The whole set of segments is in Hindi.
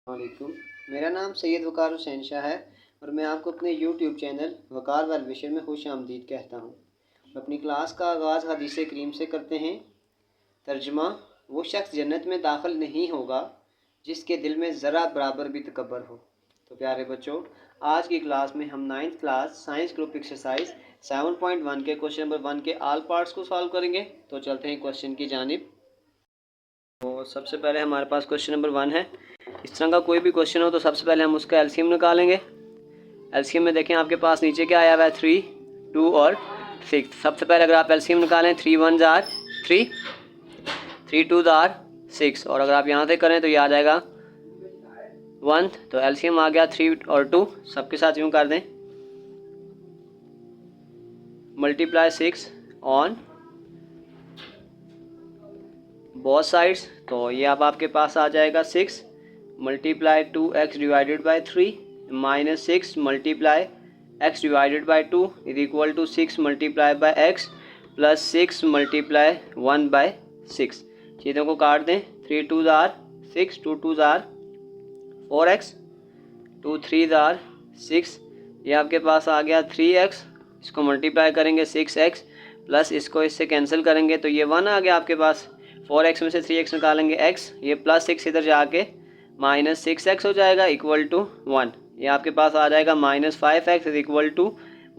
वालेकुम। मेरा नाम सैयद वकार हुसैन शाह है और मैं आपको अपने यूट्यूब चैनल वकार वेल विशर में खुश आमदीद कहता हूँ। अपनी क्लास का आगाज़ हदीस करीम से करते हैं। तर्जुमा, वो शख्स जन्नत में दाखिल नहीं होगा जिसके दिल में ज़रा बराबर भी तकब्बर हो। तो प्यारे बच्चों, आज की क्लास में हम 9th class science group exercise 7.1 के क्वेश्चन नंबर 1 के आल पार्ट्स को सॉल्व करेंगे। तो चलते हैं क्वेश्चन की जानिब। तो सबसे पहले हमारे पास क्वेश्चन नंबर 1 है। इस तरह का कोई भी क्वेश्चन हो तो सबसे पहले हम उसका एलसीएम निकालेंगे। एलसीएम में देखें आपके पास नीचे क्या आया हुआ है, 3, 2 और 6। सबसे पहले अगर आप एलसीएम निकालें 3 1 जार 3, 3 2 जार 6 और अगर आप यहाँ से करें तो ये आ जाएगा 1। तो एलसीएम आ गया 3 और 2। सबके साथ यूँ कर दें, मल्टीप्लाई 6 ऑन बोथ साइड्स। तो ये अब आपके पास आ जाएगा 6 multiply 2x divided by 3 minus 6 multiply x divided by 2 is equal to 6 multiply by x plus 6 multiply 1 by 6। चीज़ों को काट दें, 3 2 जार 6, 2 2 जार 4x, 2 3 जार 6। ये आपके पास आ गया 3x। इसको मल्टीप्लाई करेंगे 6x प्लस इसको इससे कैंसिल करेंगे तो ये 1 आ गया आपके पास। 4x में से 3x निकालेंगे x, ये प्लस 6 इधर जाके माइनस 6x हो जाएगा इक्वल टू 1। ये आपके पास आ जाएगा minus 5x is equal to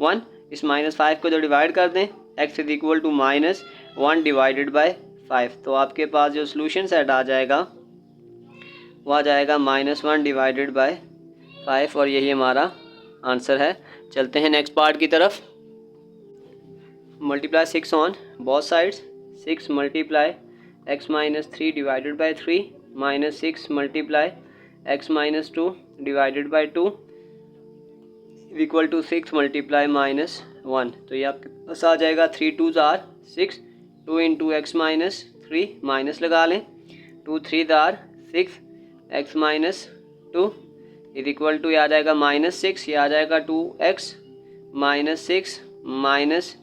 1। इस माइनस 5 को जो डिवाइड कर दें, x is equal to minus 1 divided by 5। तो आपके पास जो सोल्यूशन सेट आ जाएगा वो आ जाएगा -1 डिवाइडेड बाई 5 और यही हमारा आंसर है। चलते हैं नेक्स्ट पार्ट की तरफ। Multiply 6 on both sides, 6 multiply x minus 3 divided by 3 minus 6 multiply x minus 2 divided by 2 equal to 6 multiply -1। तो ये आपके पास आ जाएगा 3 2 जार 6, 2 इंटू एक्स माइनस 3 माइनस लगा लें, 2 3 जार 6 x minus 2 is equal to, ये आ जाएगा -6, ये आ जाएगा 2x minus 6 minus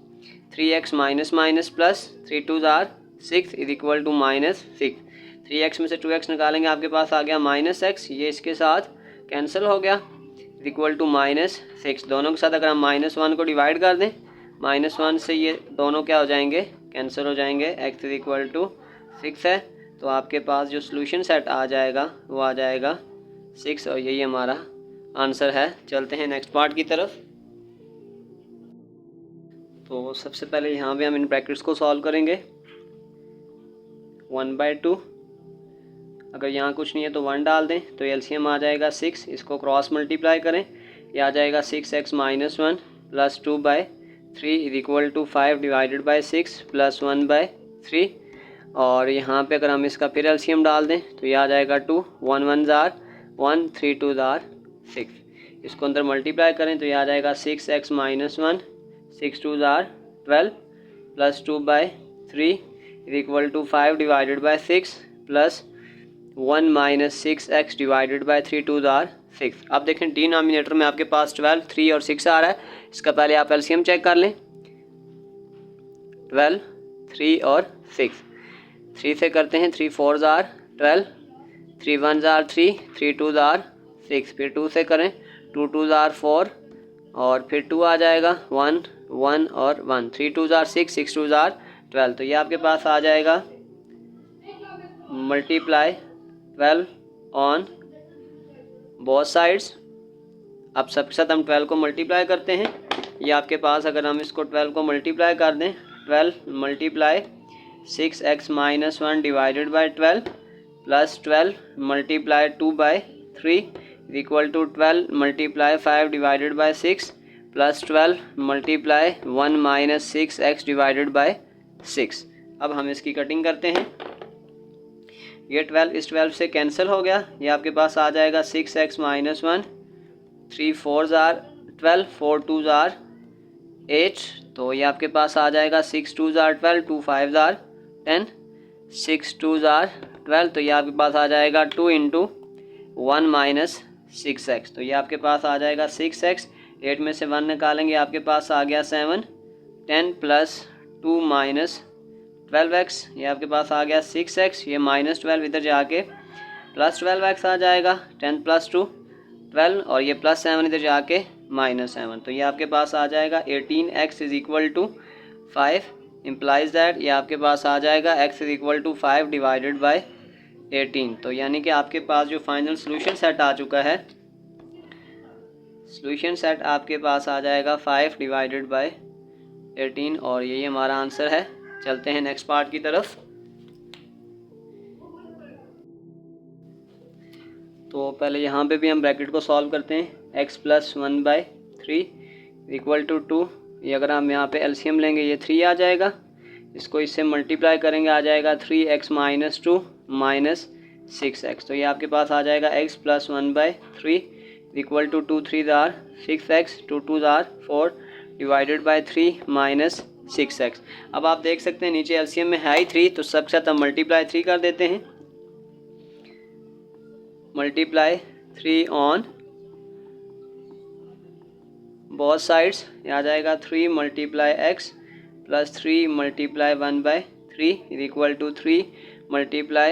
3x minus minus plus 3 2 जार 6 इज इक्वल टू -6। 3x में से 2x निकालेंगे, आपके पास आ गया -x, ये इसके साथ कैंसिल हो गया इज इक्वल टू -6। दोनों के साथ अगर हम -1 को डिवाइड कर दें, -1 से ये दोनों क्या हो जाएंगे, कैंसिल हो जाएंगे। x इज इक्वल टू 6 है। तो आपके पास जो सोल्यूशन सेट आ जाएगा वो आ जाएगा 6 और यही हमारा आंसर है। चलते हैं नेक्स्ट पार्ट की तरफ। तो सबसे पहले यहाँ पे हम इन ब्रैकेट्स को सॉल्व करेंगे। 1/2, अगर यहाँ कुछ नहीं है तो 1 डाल दें तो एलसीएम आ जाएगा 6। इसको क्रॉस मल्टीप्लाई करें, ये आ जाएगा 6x minus 1 plus 2/3 is equal to 5 divided by 6 plus 1/3। और यहाँ पे अगर हम इसका फिर एलसीएम डाल दें तो ये आ जाएगा 2, 1 1 जार 1, 3 2 जार 6। इसको अंदर मल्टीप्लाई करें तो ये आ जाएगा 6x माइनस 1, 6 2 जार 12 plus 2/3 is equal to 5 divided by 6 plus 1 minus 6x divided by 3 2 जार 6। अब देखें डिनोमिनेटर में आपके पास 12, 3 और 6 आ रहा है। इसका पहले आप एलसीएम चेक कर लें, 12, 3 और 6। 3 से करते हैं, 3 4 जार 12, 3 1 जार 3, 3 2 जार 6। फिर 2 से करें, 2 2 जार 4 और फिर 2 आ जाएगा 1 1 और 1, 3 2 जार 6, 6 2 जार 12। तो ये आपके पास आ जाएगा मल्टीप्लाई 12 ऑन बोथ साइड्स। अब सबके साथ हम 12 को मल्टीप्लाई करते हैं। ये आपके पास अगर हम इसको 12 को मल्टीप्लाई कर दें, 12 multiply 6x minus 1 divided by 12 plus 12 multiply 2/3 is equal to 12 multiply 5 divided by 6 plus 12 multiply 1 minus 6x divided by 6। अब हम इसकी कटिंग करते हैं। ये 12 इस 12 से कैंसिल हो गया। ये आपके पास आ जाएगा 6x माइनस 1, 3 4 जार 12, 4 2 जार 8। तो ये आपके पास आ जाएगा 6 2 जार 12, 2 5 जार 10, 6 2 जार 12। तो ये आपके पास आ जाएगा 2 इंटू 1 माइनस 6x। तो ये आपके पास आ जाएगा 6x। 8 में से 1 निकालेंगे, आपके पास आ गया 7, 10 प्लस 2 माइनस 12x। ये आपके पास आ गया 6x। ये -12 इधर जाके प्लस 12x आ जाएगा, 10 + 2 12, और ये +7 इधर जाके -7, तो ये आपके पास आ जाएगा 18x = 5, इम्प्लाइज दैट ये आपके पास आ जाएगा x = 5 डिवाइडेड बाय 18। तो यानी कि आपके पास जो फाइनल सोल्यूशन सेट आ चुका है, सोल्यूशन सेट आपके पास आ जाएगा 5 डिवाइडेड बाय 18, और यही हमारा आंसर है। चलते हैं नेक्स्ट पार्ट की तरफ। तो पहले यहाँ पे भी हम ब्रैकेट को सॉल्व करते हैं। x + 1/3 = 2, ये अगर हम यहाँ पे एलसीएम लेंगे ये 3 आ जाएगा, इसको इससे मल्टीप्लाई करेंगे आ जाएगा 3x - 2 - 6x। तो ये आपके पास आ जाएगा x + 1/3 = 2 3 are 6x, 2 2 are 4 divided by 3 - 6x। अब आप देख सकते हैं नीचे एलसीएम में है ही 3, तो सबके साथ हम मल्टीप्लाई 3 कर देते हैं। मल्टीप्लाई 3 ऑन बोथ साइड्स, ये आ जाएगा 3 × x + 3 × 1/3 = 3 ×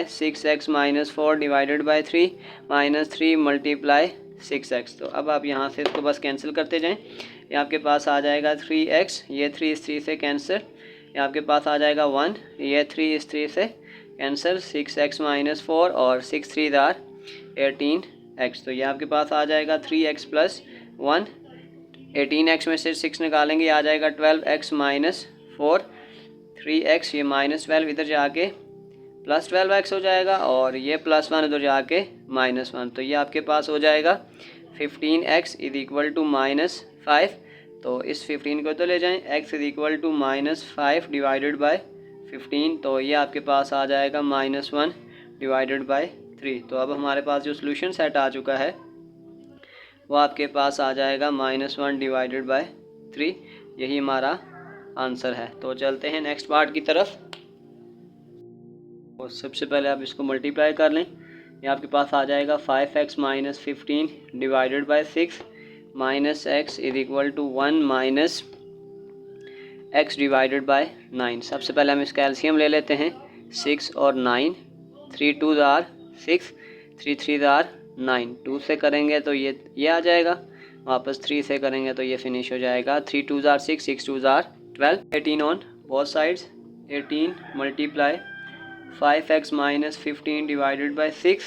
6x - 4 divided by 3 -3 × 6x। तो अब आप यहाँ से इसको बस कैंसिल करते जाएं। ये आपके पास आ जाएगा 3x, ये 3 इस 3 से कैंसिल, ये आपके पास आ जाएगा 1, ये 3 इस 3 से कैंसिल, 6x - 4 और 6 3 आर 18x। तो ये आपके पास आ जाएगा 3x + 1, 18x में से 6 निकालेंगे आ जाएगा 12x - 4, 3x, ये -12 इधर जाके +12x हो जाएगा, और ये +1 इधर जाके -1। तो ये आपके पास हो जाएगा 15x = -5। तो इस 15 को तो ले जाएं, x = -5 डिवाइडेड बाय 15, तो ये आपके पास आ जाएगा -1 डिवाइडेड बाय 3। तो अब हमारे पास जो सोल्यूशन सेट आ चुका है वो आपके पास आ जाएगा -1 डिवाइडेड बाय 3, यही हमारा आंसर है। तो चलते हैं नेक्स्ट पार्ट की तरफ। और सबसे पहले आप इसको मल्टीप्लाई कर लें, ये आपके पास आ जाएगा 5x - 15 divided by 6 -x = 1 - x divided by 9। सबसे पहले हम इसका एलसीएम ले लेते हैं, 6 और 9, 3 2 आर 6, 3 3 आर 9, 2 से करेंगे तो ये आ जाएगा, वापस 3 से करेंगे तो ये फिनिश हो जाएगा, 3 2 are 6, 6 2 are 12, 18 on both sides, 18 × 5x - 15 divided by 6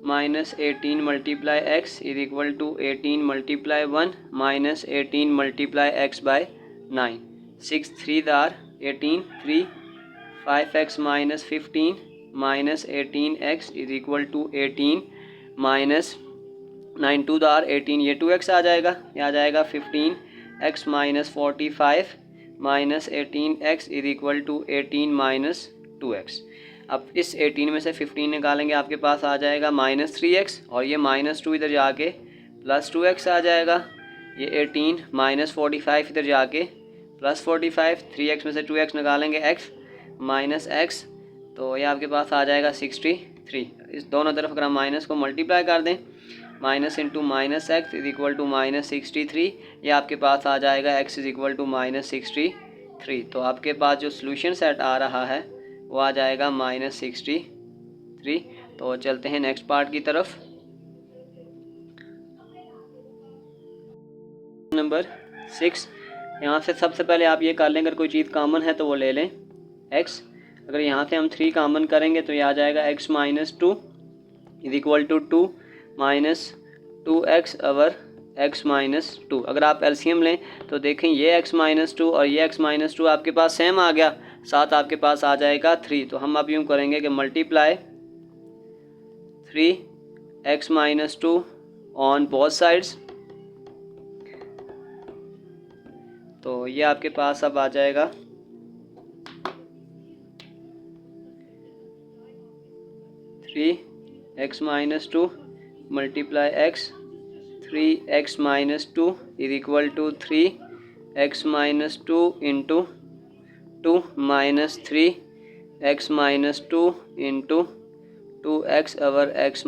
-18 × x = 18 × 1 -18 × x bye 9, 6 3 are 18, 3 5x - 15 -18x = 18 -9 2 are 18, ये 2x आ जाएगा, ये आ जाएगा 15x - 45 -18x = 18 - 2x। अब इस 18 में से 15 निकालेंगे आपके पास आ जाएगा -3x, और ये -2 इधर जाके +2x आ जाएगा, ये 18 - 45 इधर जाके +45, 3x में से 2x निकालेंगे x -x, तो ये आपके पास आ जाएगा 63। इस दोनों तरफ अगर हम माइनस को मल्टीप्लाई कर दें, माइनस इंटू -x = -63, ये आपके पास आ जाएगा x = -63। तो आपके पास जो सोल्यूशन सेट आ रहा है वो आ जाएगा -63। तो चलते हैं नेक्स्ट पार्ट की तरफ। नंबर 6, यहाँ से सबसे पहले आप ये कर लें, अगर कोई चीज़ कॉमन है तो वो ले लें x। अगर यहाँ से हम 3 कॉमन करेंगे तो ये आ जाएगा x - 2 = 2 - 2x ओवर x - 2। अगर आप एलसीएम लें तो देखें ये x - 2 और ये x - 2 आपके पास सेम आ गया, साथ आपके पास आ जाएगा 3। तो हम अब यूँ करेंगे कि multiply 3x - 2 on both sides, तो ये आपके पास अब आ जाएगा 3x - 2 multiply x, 3x - 2 = 3x - 2 into 2 - 3x - 2 into 2x over x -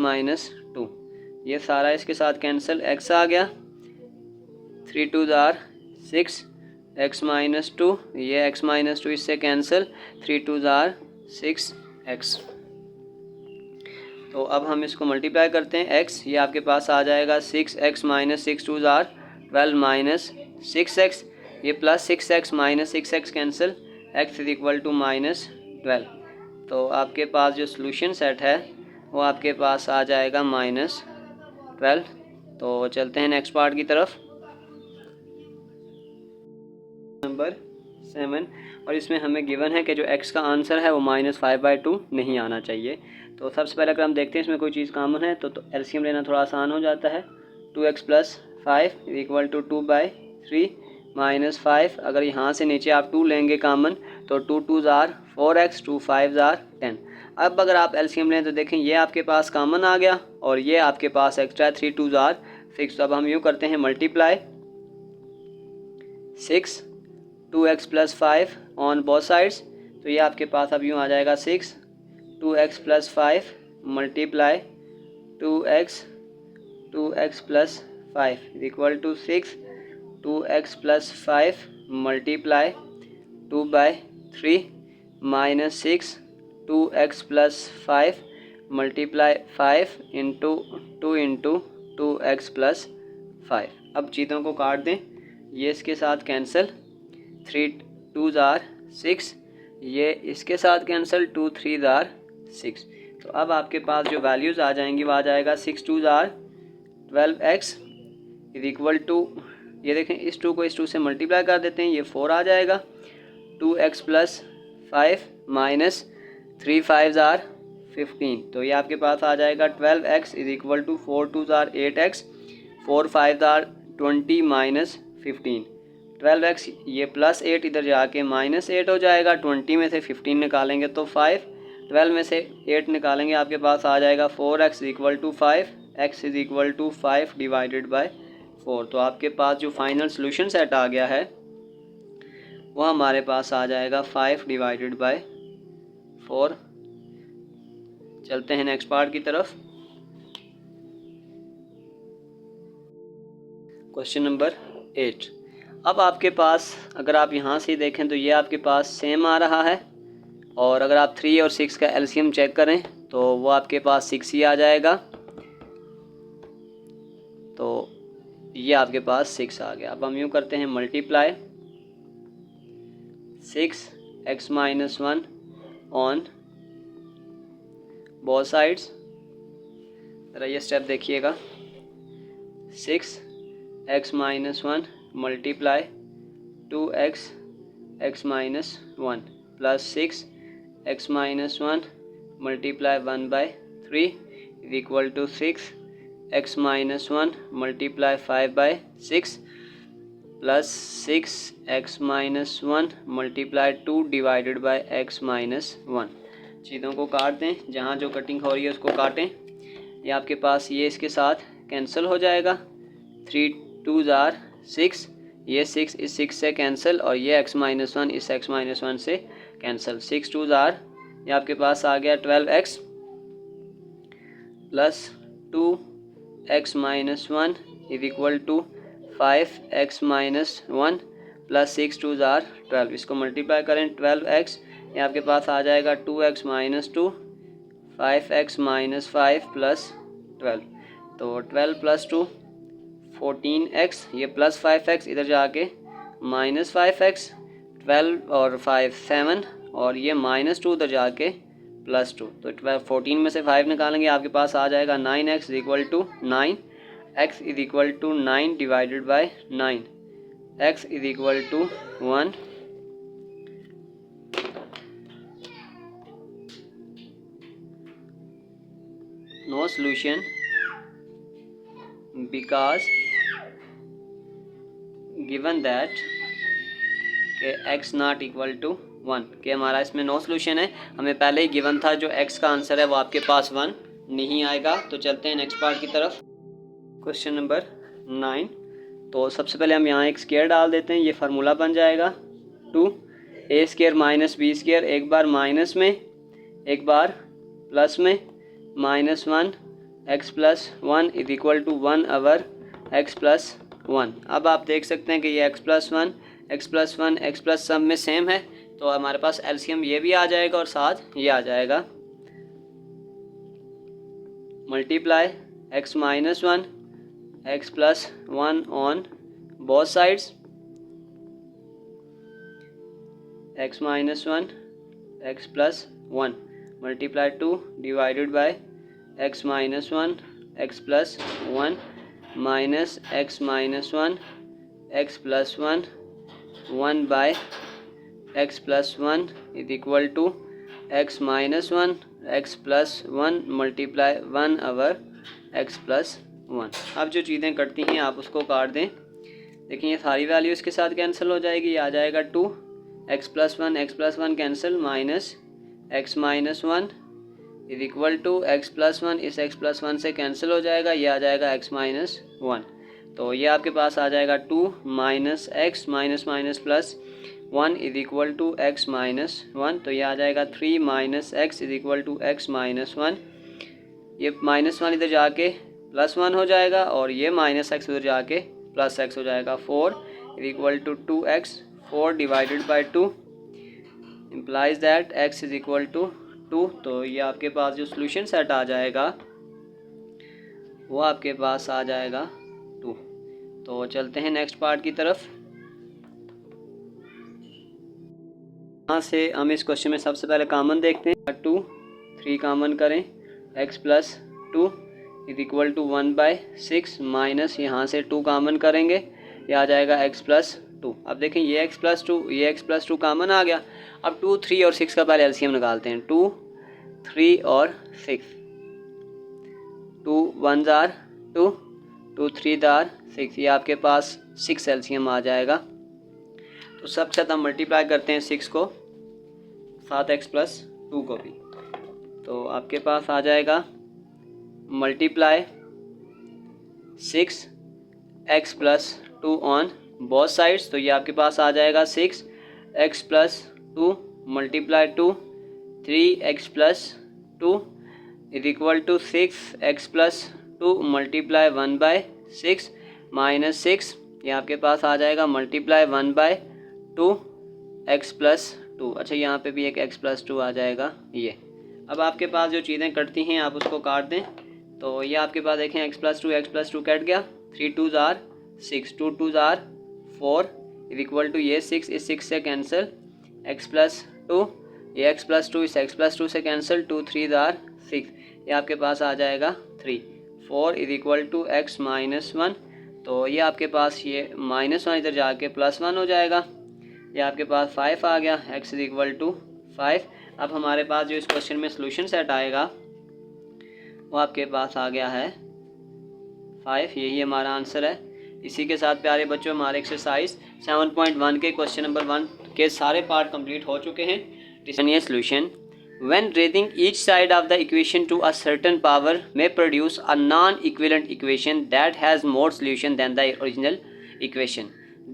2। ये सारा इसके साथ कैंसिल, x आ गया, 3 2 आर 6, x - 2, ये x - 2 इससे कैंसिल, 3 2 आर 6x। तो अब हम इसको मल्टीप्लाई करते हैं x, ये आपके पास आ जाएगा 6x माइनस 6 2 ज़ार 12 माइनस 6x, ये plus 6x minus 6x cancel, x is equal to minus 12। तो आपके पास जो सोल्यूशन सेट है वो आपके पास आ जाएगा माइनस 12। तो चलते हैं नेक्स्ट पार्ट की तरफ, नंबर 7, और इसमें हमें गिवन है कि जो x का आंसर है वो -5/2 नहीं आना चाहिए। तो सबसे पहले अगर हम देखते हैं इसमें कोई चीज़ कॉमन है तो एलसीएम लेना थोड़ा आसान हो जाता है। 2x + 5 = 2/3 -5, अगर यहाँ से नीचे आप 2 लेंगे कॉमन तो 2 2 ज़ार 4x 2 5 ज़ार 10। अब अगर आप एलसीएम लें तो देखें ये आपके पास कॉमन आ गया और ये आपके पास एक्स्ट्रा 3 2 ज़ार 6। तो अब हम यूँ करते हैं multiply 6 2x + 5 on both sides, तो ये आपके पास अब यूँ आ जाएगा 6 2x + 5 multiply 2x + 5 = 6 2x + 5 multiply 2/3 -6 2x + 5 multiply 5 × 2 × 2x + 5। अब चीज़ों को काट दें, ये इसके साथ कैंसिल, 3 2 ज़ार 6, ये इसके साथ कैंसिल 2 3 ज़ार 6। तो अब आपके पास जो वैल्यूज़ आ जाएंगी वो आ जाएगा 6 2 ज़ार 12x = ये देखें इस 2 को इस 2 से मल्टीप्लाई कर देते हैं, ये 4 आ जाएगा। 2x + 5 -3 5 ज़ार 15, तो ये आपके पास आ जाएगा 12x = 4 2 ज़ार 8x 4 5 ज़ार 20 -15। 12x ये +8 इधर जाके -8 हो जाएगा, 20 में से 15 निकालेंगे तो 5, 12 में से 8 निकालेंगे आपके पास आ जाएगा 4x = 5, x = 5 / 4। तो आपके पास जो फाइनल सोल्यूशन सेट आ गया है वो हमारे पास आ जाएगा 5 / 4। चलते हैं नेक्स्ट पार्ट की तरफ, क्वेश्चन नंबर 8। अब आपके पास अगर आप यहाँ से देखें तो ये आपके पास सेम आ रहा है, और अगर आप 3 और 6 का एलसीएम चेक करें तो वो आपके पास 6 ही आ जाएगा। तो ये आपके पास 6 आ गया। अब हम यूँ करते हैं multiply 6x - 1 on both sides. ज़रा ये स्टेप देखिएगा, 6x - 1 multiply 2x x - 1 plus 6x - 1 multiply 1/3 = 6x - 1 multiply 5/6 plus 6x - 1 multiply 2 / x - 1। चीज़ों को काट दें, जहाँ जो कटिंग हो रही है उसको काटें। ये आपके पास ये इसके साथ कैंसिल हो जाएगा, 3 2 ज़ार 6, ये 6 इस 6 से कैंसिल, और ये x - 1 इस x - 1 से कैंसिल। 6 2 ज़ार ये आपके पास आ गया 12x plus 2x - 1 = 5x - 1 plus 6 2 ज़ार 12। इसको मल्टीप्लाई करें 12x, ये आपके पास आ जाएगा 2x - 2 5x - 5 प्लस 12। तो 12 + 2 14x, ये प्लस 5x इधर जाके -5x, 12 और 5 7, और ये -2 उधर जाके +2। तो 14 में से 5 निकालेंगे आपके पास आ जाएगा 9x = 9, x = 9 / 9, x = 1। No solution because given that के x ≠ = 1, कि हमारा इसमें नो सॉल्यूशन है, हमें पहले ही गिवन था जो x का आंसर है वो आपके पास 1 नहीं आएगा। तो चलते हैं नेक्स्ट पार्ट की तरफ, क्वेश्चन नंबर 9। तो सबसे पहले हम यहाँ एक स्क्वायर डाल देते हैं, ये फार्मूला बन जाएगा 2a² - b², एक बार माइनस में एक बार प्लस में, -1 x + 1 = 1/(1 x + 1)। अब आप देख सकते हैं कि ये x + 1 x + 1 x + सब में सेम है, तो हमारे पास एलसीएम ये भी आ जाएगा और साथ ये आ जाएगा। multiply x minus 1 x plus 1 on both sides, x minus 1 x plus 1 multiply 2 divided by x minus 1 x plus 1 minus x minus 1 x plus 1 1 by x plus 1 is equal to x minus 1 x plus 1 multiply 1 over x plus 1। अब जो चीज़ें कटती हैं आप उसको काट दें। देखिए ये सारी वैल्यू इसके साथ कैंसिल हो जाएगी, ये आ जाएगा 2 x plus 1 cancel minus x minus 1 is equal to x plus 1, इस x प्लस 1 से कैंसिल हो जाएगा, ये आ जाएगा x माइनस 1। तो ये आपके पास आ जाएगा 2 minus x minus minus plus 1 is equal to x minus 1। तो ये आ जाएगा 3 minus x is equal to x minus 1। ये माइनस 1 इधर जाके प्लस 1 हो जाएगा और ये माइनस एक्स उधर जाके प्लस एक्स हो जाएगा। 4 is equal to 2x, 4 divided by 2 implies that x is equal to 2। तो ये आपके पास जो सोल्यूशन सेट आ जाएगा वो आपके पास आ जाएगा 2। तो चलते हैं नेक्स्ट पार्ट की तरफ। यहाँ से हम इस क्वेश्चन में सबसे पहले कॉमन देखते हैं। 2 3 कॉमन करें, x plus 2 is equal to 1 by 6 minus यहाँ से 2 कॉमन करेंगे, ये आ जाएगा x प्लस 2। अब देखें ये x प्लस 2 ये x प्लस 2 कॉमन आ गया। अब 2 3 और 6 का पहले एलसीएम निकालते हैं। 2 3 और 6, 2 1 आर 2 2 3 आर 6, ये आपके पास 6 एलसीएम आ जाएगा। तो सबसे साथ हम मल्टीप्लाई करते हैं 6 को साथ x प्लस 2 को भी, तो आपके पास आ जाएगा multiply 6 x plus 2 on both sides. तो ये आपके पास आ जाएगा 6 x plus 2 multiply 2 3 x plus 2 is equal to 6 x plus 2 multiply 1 by 6 minus 6, ये आपके पास आ जाएगा मल्टीप्लाई 1 बाय 2 x प्लस 2। अच्छा यहाँ पे भी एक x प्लस 2 आ जाएगा ये। अब आपके पास जो चीज़ें कटती हैं आप उसको काट दें। तो ये आपके पास देखें x प्लस 2 कट गया, 3 2 are 6 2 2 are 4 is equal to ये 6 इस 6 से कैंसिल, x प्लस 2 ये x प्लस 2 इस x प्लस 2 से कैंसिल, 2 3 आर 6, ये आपके पास आ जाएगा 3 4 is equal to x minus 1। तो ये आपके पास ये माइनस 1 इधर जाके प्लस 1 हो जाएगा, ये आपके पास 5 आ गया, x इज इक्वल टू 5। अब हमारे पास जो इस क्वेश्चन में सोल्यूशन सेट आएगा वो आपके पास आ गया है 5, यही हमारा आंसर है। इसी के साथ प्यारे बच्चों हमारे एक्सरसाइज 7.1 के क्वेश्चन नंबर 1 के सारे पार्ट कंप्लीट हो चुके हैं। ये solution when raising each side of the equation to a certain power may produce a non-equivalent equation that has more solution than the original equation.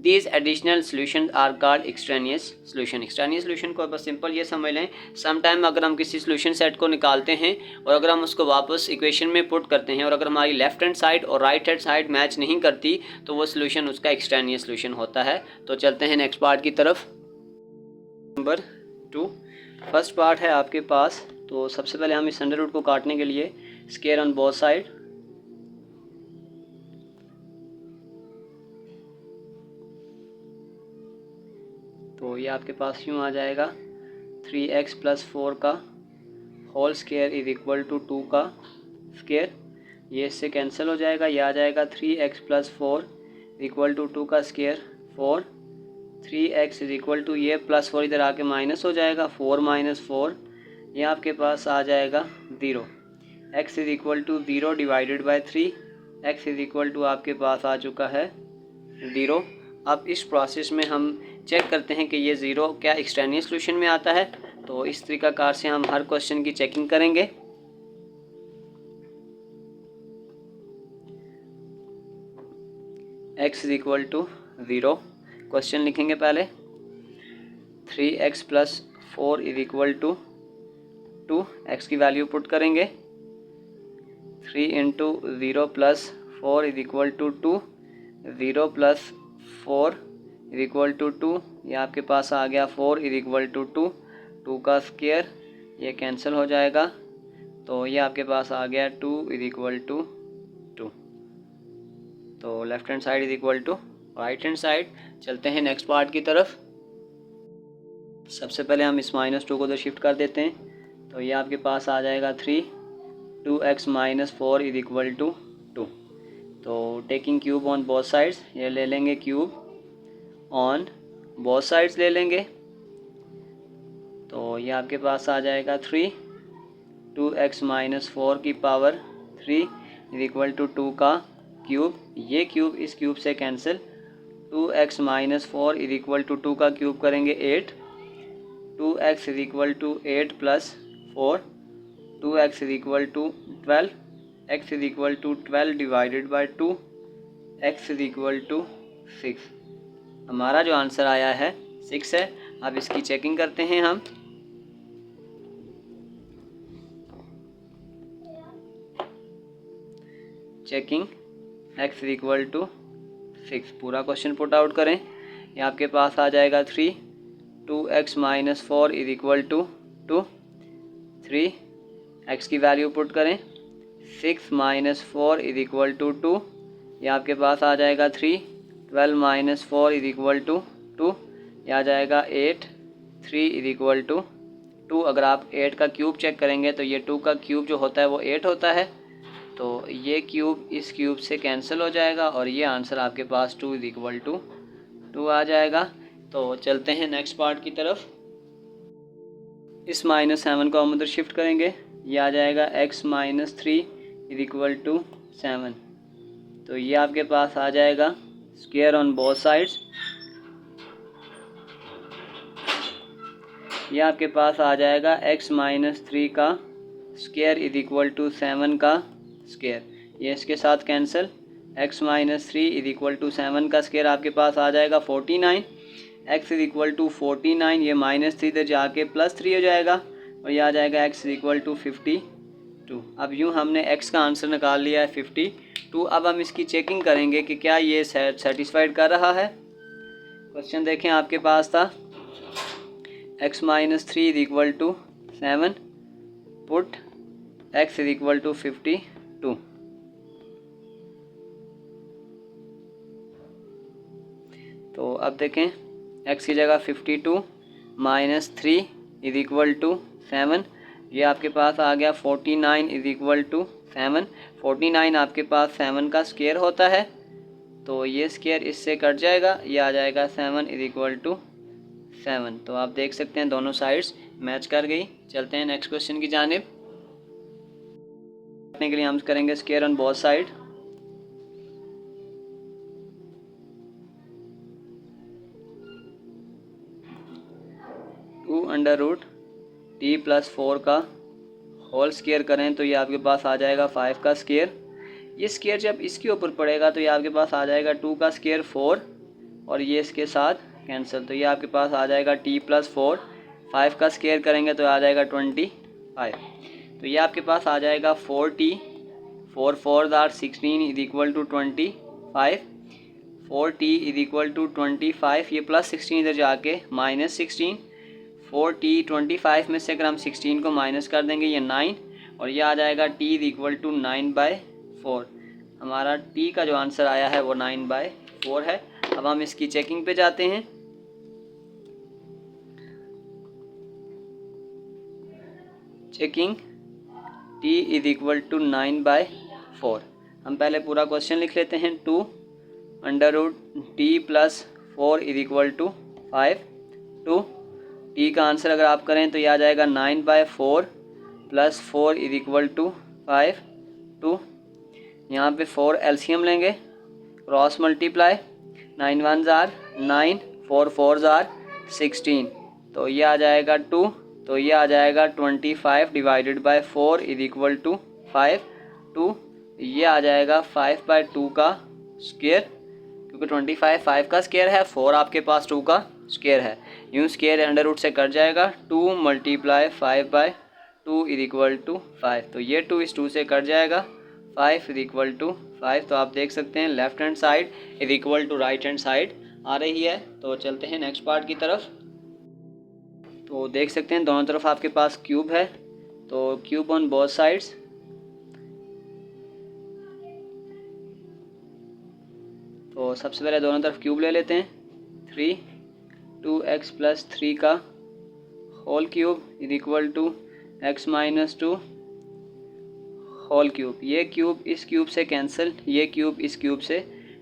These additional solutions are called extraneous solution. extraneous solution को बस सिंपल ये समझ लें, समटाइम अगर हम किसी सोल्यूशन सेट को निकालते हैं और अगर हम उसको वापस इक्वेशन में पुट करते हैं और अगर हमारी लेफ्ट हैंड साइड और राइट हैंड साइड मैच नहीं करती तो वो सोल्यूशन उसका एक्सट्रेनियस सोल्यूशन होता है। तो चलते हैं नेक्स्ट पार्ट की तरफ। नंबर 2 फर्स्ट पार्ट है आपके पास। तो सबसे पहले हम इस अंडर रूट को काटने के लिए स्क्वायर ऑन बोथ साइड, तो ये आपके पास यूँ आ जाएगा 3x प्लस 4 का whole square is equal to 2 का स्क्वायर, ये इससे कैंसिल हो जाएगा, ये आ जाएगा 3x प्लस 4 इक्वल टू 2 का square 4, 3x is equal to ये प्लस 4 इधर आके माइनस हो जाएगा 4 माइनस 4, ये आपके पास आ जाएगा 0, x is equal to 0 divided by 3, x is equal to आपके पास आ चुका है 0। अब इस प्रोसेस में हम चेक करते हैं कि ये 0 क्या एक्सट्रेनियस सोल्यूशन में आता है। तो इस तरीकाकार से हम हर क्वेश्चन की चेकिंग करेंगे। x is equal to 0, question लिखेंगे पहले 3x plus 4 is equal to 2, x की वैल्यू पुट करेंगे 3 into 0 plus 4 is equal to 2, 0 plus 4 is equal to 2, ये आपके पास आ गया 4 इज इक्वल टू 2, 2 का स्क्वायर ये कैंसिल हो जाएगा, तो ये आपके पास आ गया 2 इज इक्वल टू 2। तो left hand side is equal to right hand side. चलते हैं नेक्स्ट पार्ट की तरफ। सबसे पहले हम इस -2 को तो शिफ्ट कर देते हैं। तो ये आपके पास आ जाएगा 3, 2x - 4 इज इक्वल टू 2। तो taking cube on both sides, ये ले लेंगे क्यूब ऑन बोथ साइड्स ले लेंगे। तो ये आपके पास आ जाएगा 3, 2x - 4 की पावर 3 इज इक्वल टू 2 का क्यूब। ये क्यूब इस क्यूब से cancel. 2x - 4 is equal to 2 का क्यूब करेंगे 8। 2x is equal to 8 plus 4, 2x is equal to 12, x is equal to 12 divided by 2, x is equal to 6। हमारा जो आंसर आया है 6 है। अब इसकी चेकिंग करते हैं हम। Checking x is equal to 6, पूरा क्वेश्चन पुट आउट करें। ये आपके पास आ जाएगा 3, 2x - 4 is equal to 2, 3, x की वैल्यू पुट करें। 6 - 4 इज इक्वल टू 2, ये आपके पास आ जाएगा 3, 12 - 4 इज इक्वल टू 2, ये आ जाएगा 8, 3 इज इक्वल टू 2। अगर आप 8 का क्यूब चेक करेंगे तो ये 2 का क्यूब जो होता है वो 8 होता है। तो ये क्यूब इस क्यूब से कैंसिल हो जाएगा और ये आंसर आपके पास 2 इज इक्वल टू 2 आ जाएगा। तो चलते हैं नेक्स्ट पार्ट की तरफ। इस -7 को हम उधर शिफ्ट करेंगे। ये आ जाएगा x - 3 इज इक्वल टू 7। तो ये आपके पास आ जाएगा स्क्वायर ऑन बोथ साइड्स। ये आपके पास आ जाएगा x - 3 का स्क्वायर इज इक्वल टू 7 का स्क्वायर। ये इसके साथ cancel. x - 3 is equal to 7 का स्क्वायर आपके पास आ जाएगा 49। x इज इक्वल टू 49, ये -3 इधर जाके +3 हो जाएगा और ये आ जाएगा x इज इक्वल टू 52। अब यूँ हमने x का आंसर निकाल लिया है 52। अब हम इसकी चेकिंग करेंगे कि क्या ये सेटिस्फाइड कर रहा है। क्वेश्चन देखें, आपके पास था x - 3 is equal to 7, put x is equal to 52। तो अब देखें, x की जगह 52 - 3 इज इक्वल टू 7। ये आपके पास आ गया 49 इज इक्वल टू 7। 49 आपके पास 7 का स्क्वायर होता है। तो ये स्क्वायर इससे कट जाएगा, ये आ जाएगा 7 इज इक्वल टू 7। तो आप देख सकते हैं दोनों साइड्स मैच कर गई। चलते हैं नेक्स्ट क्वेश्चन की जानिब। करने के लिए हम करेंगे square on both side. √t + 4 का होल स्क्वायर करें तो ये आपके पास आ जाएगा 5 का स्क्वायर। ये स्क्वायर जब इसके ऊपर पड़ेगा तो ये आपके पास आ जाएगा 2 का स्क्वायर 4 और ये इसके साथ कैंसिल। तो ये आपके पास आ जाएगा t + 4। 5 का स्क्वायर करेंगे तो आ जाएगा 25। तो ये आपके पास आ जाएगा 4t, 4 4 are 16 is equal to 25। 4t is equal to 25, ये +16 इधर जाके -16। 4t 25 में से अगर हम 16 को माइनस कर देंगे ये 9 और ये आ जाएगा t इज इक्वल टू 9/4। हमारा t का जो आंसर आया है वो 9/4 है। अब हम इसकी चेकिंग पे जाते हैं। Checking t is equal to 9/4। हम पहले पूरा क्वेश्चन लिख लेते हैं। 2 √t + 4 is equal to 5। 2 t का आंसर अगर आप करें तो ये आ जाएगा 9/4 + 4 इज इक्वल टू 5। 2 यहाँ पे 4 एलसीएम लेंगे, cross multiply, 9 1s are 9, 4 4s are 16। तो ये आ जाएगा 2। तो ये आ जाएगा 25 divided by 4 is equal to 5। 2 ये आ जाएगा 5/2 का स्क्वायर, क्योंकि 25 5 का स्क्वायर है, 4 आपके पास 2 का स्क्वायर है। यूँ स्क्वायर अंडर रूट से कट जाएगा। 2 × 5/2 इज इक्वल टू 5। तो ये 2 इस 2 से कट जाएगा, 5 इज इक्वल टू 5। तो आप देख सकते हैं left hand side is equal to right hand side आ रही है। तो चलते हैं नेक्स्ट पार्ट की तरफ। तो देख सकते हैं दोनों तरफ आपके पास क्यूब है। तो क्यूब ऑन बोथ साइड्स, तो सबसे पहले दोनों तरफ क्यूब ले लेते हैं। 3 2x प्लस 3 का whole cube is equal to x minus 2 whole cube. ये क्यूब इस क्यूब से कैंसिल, ये क्यूब इस क्यूब से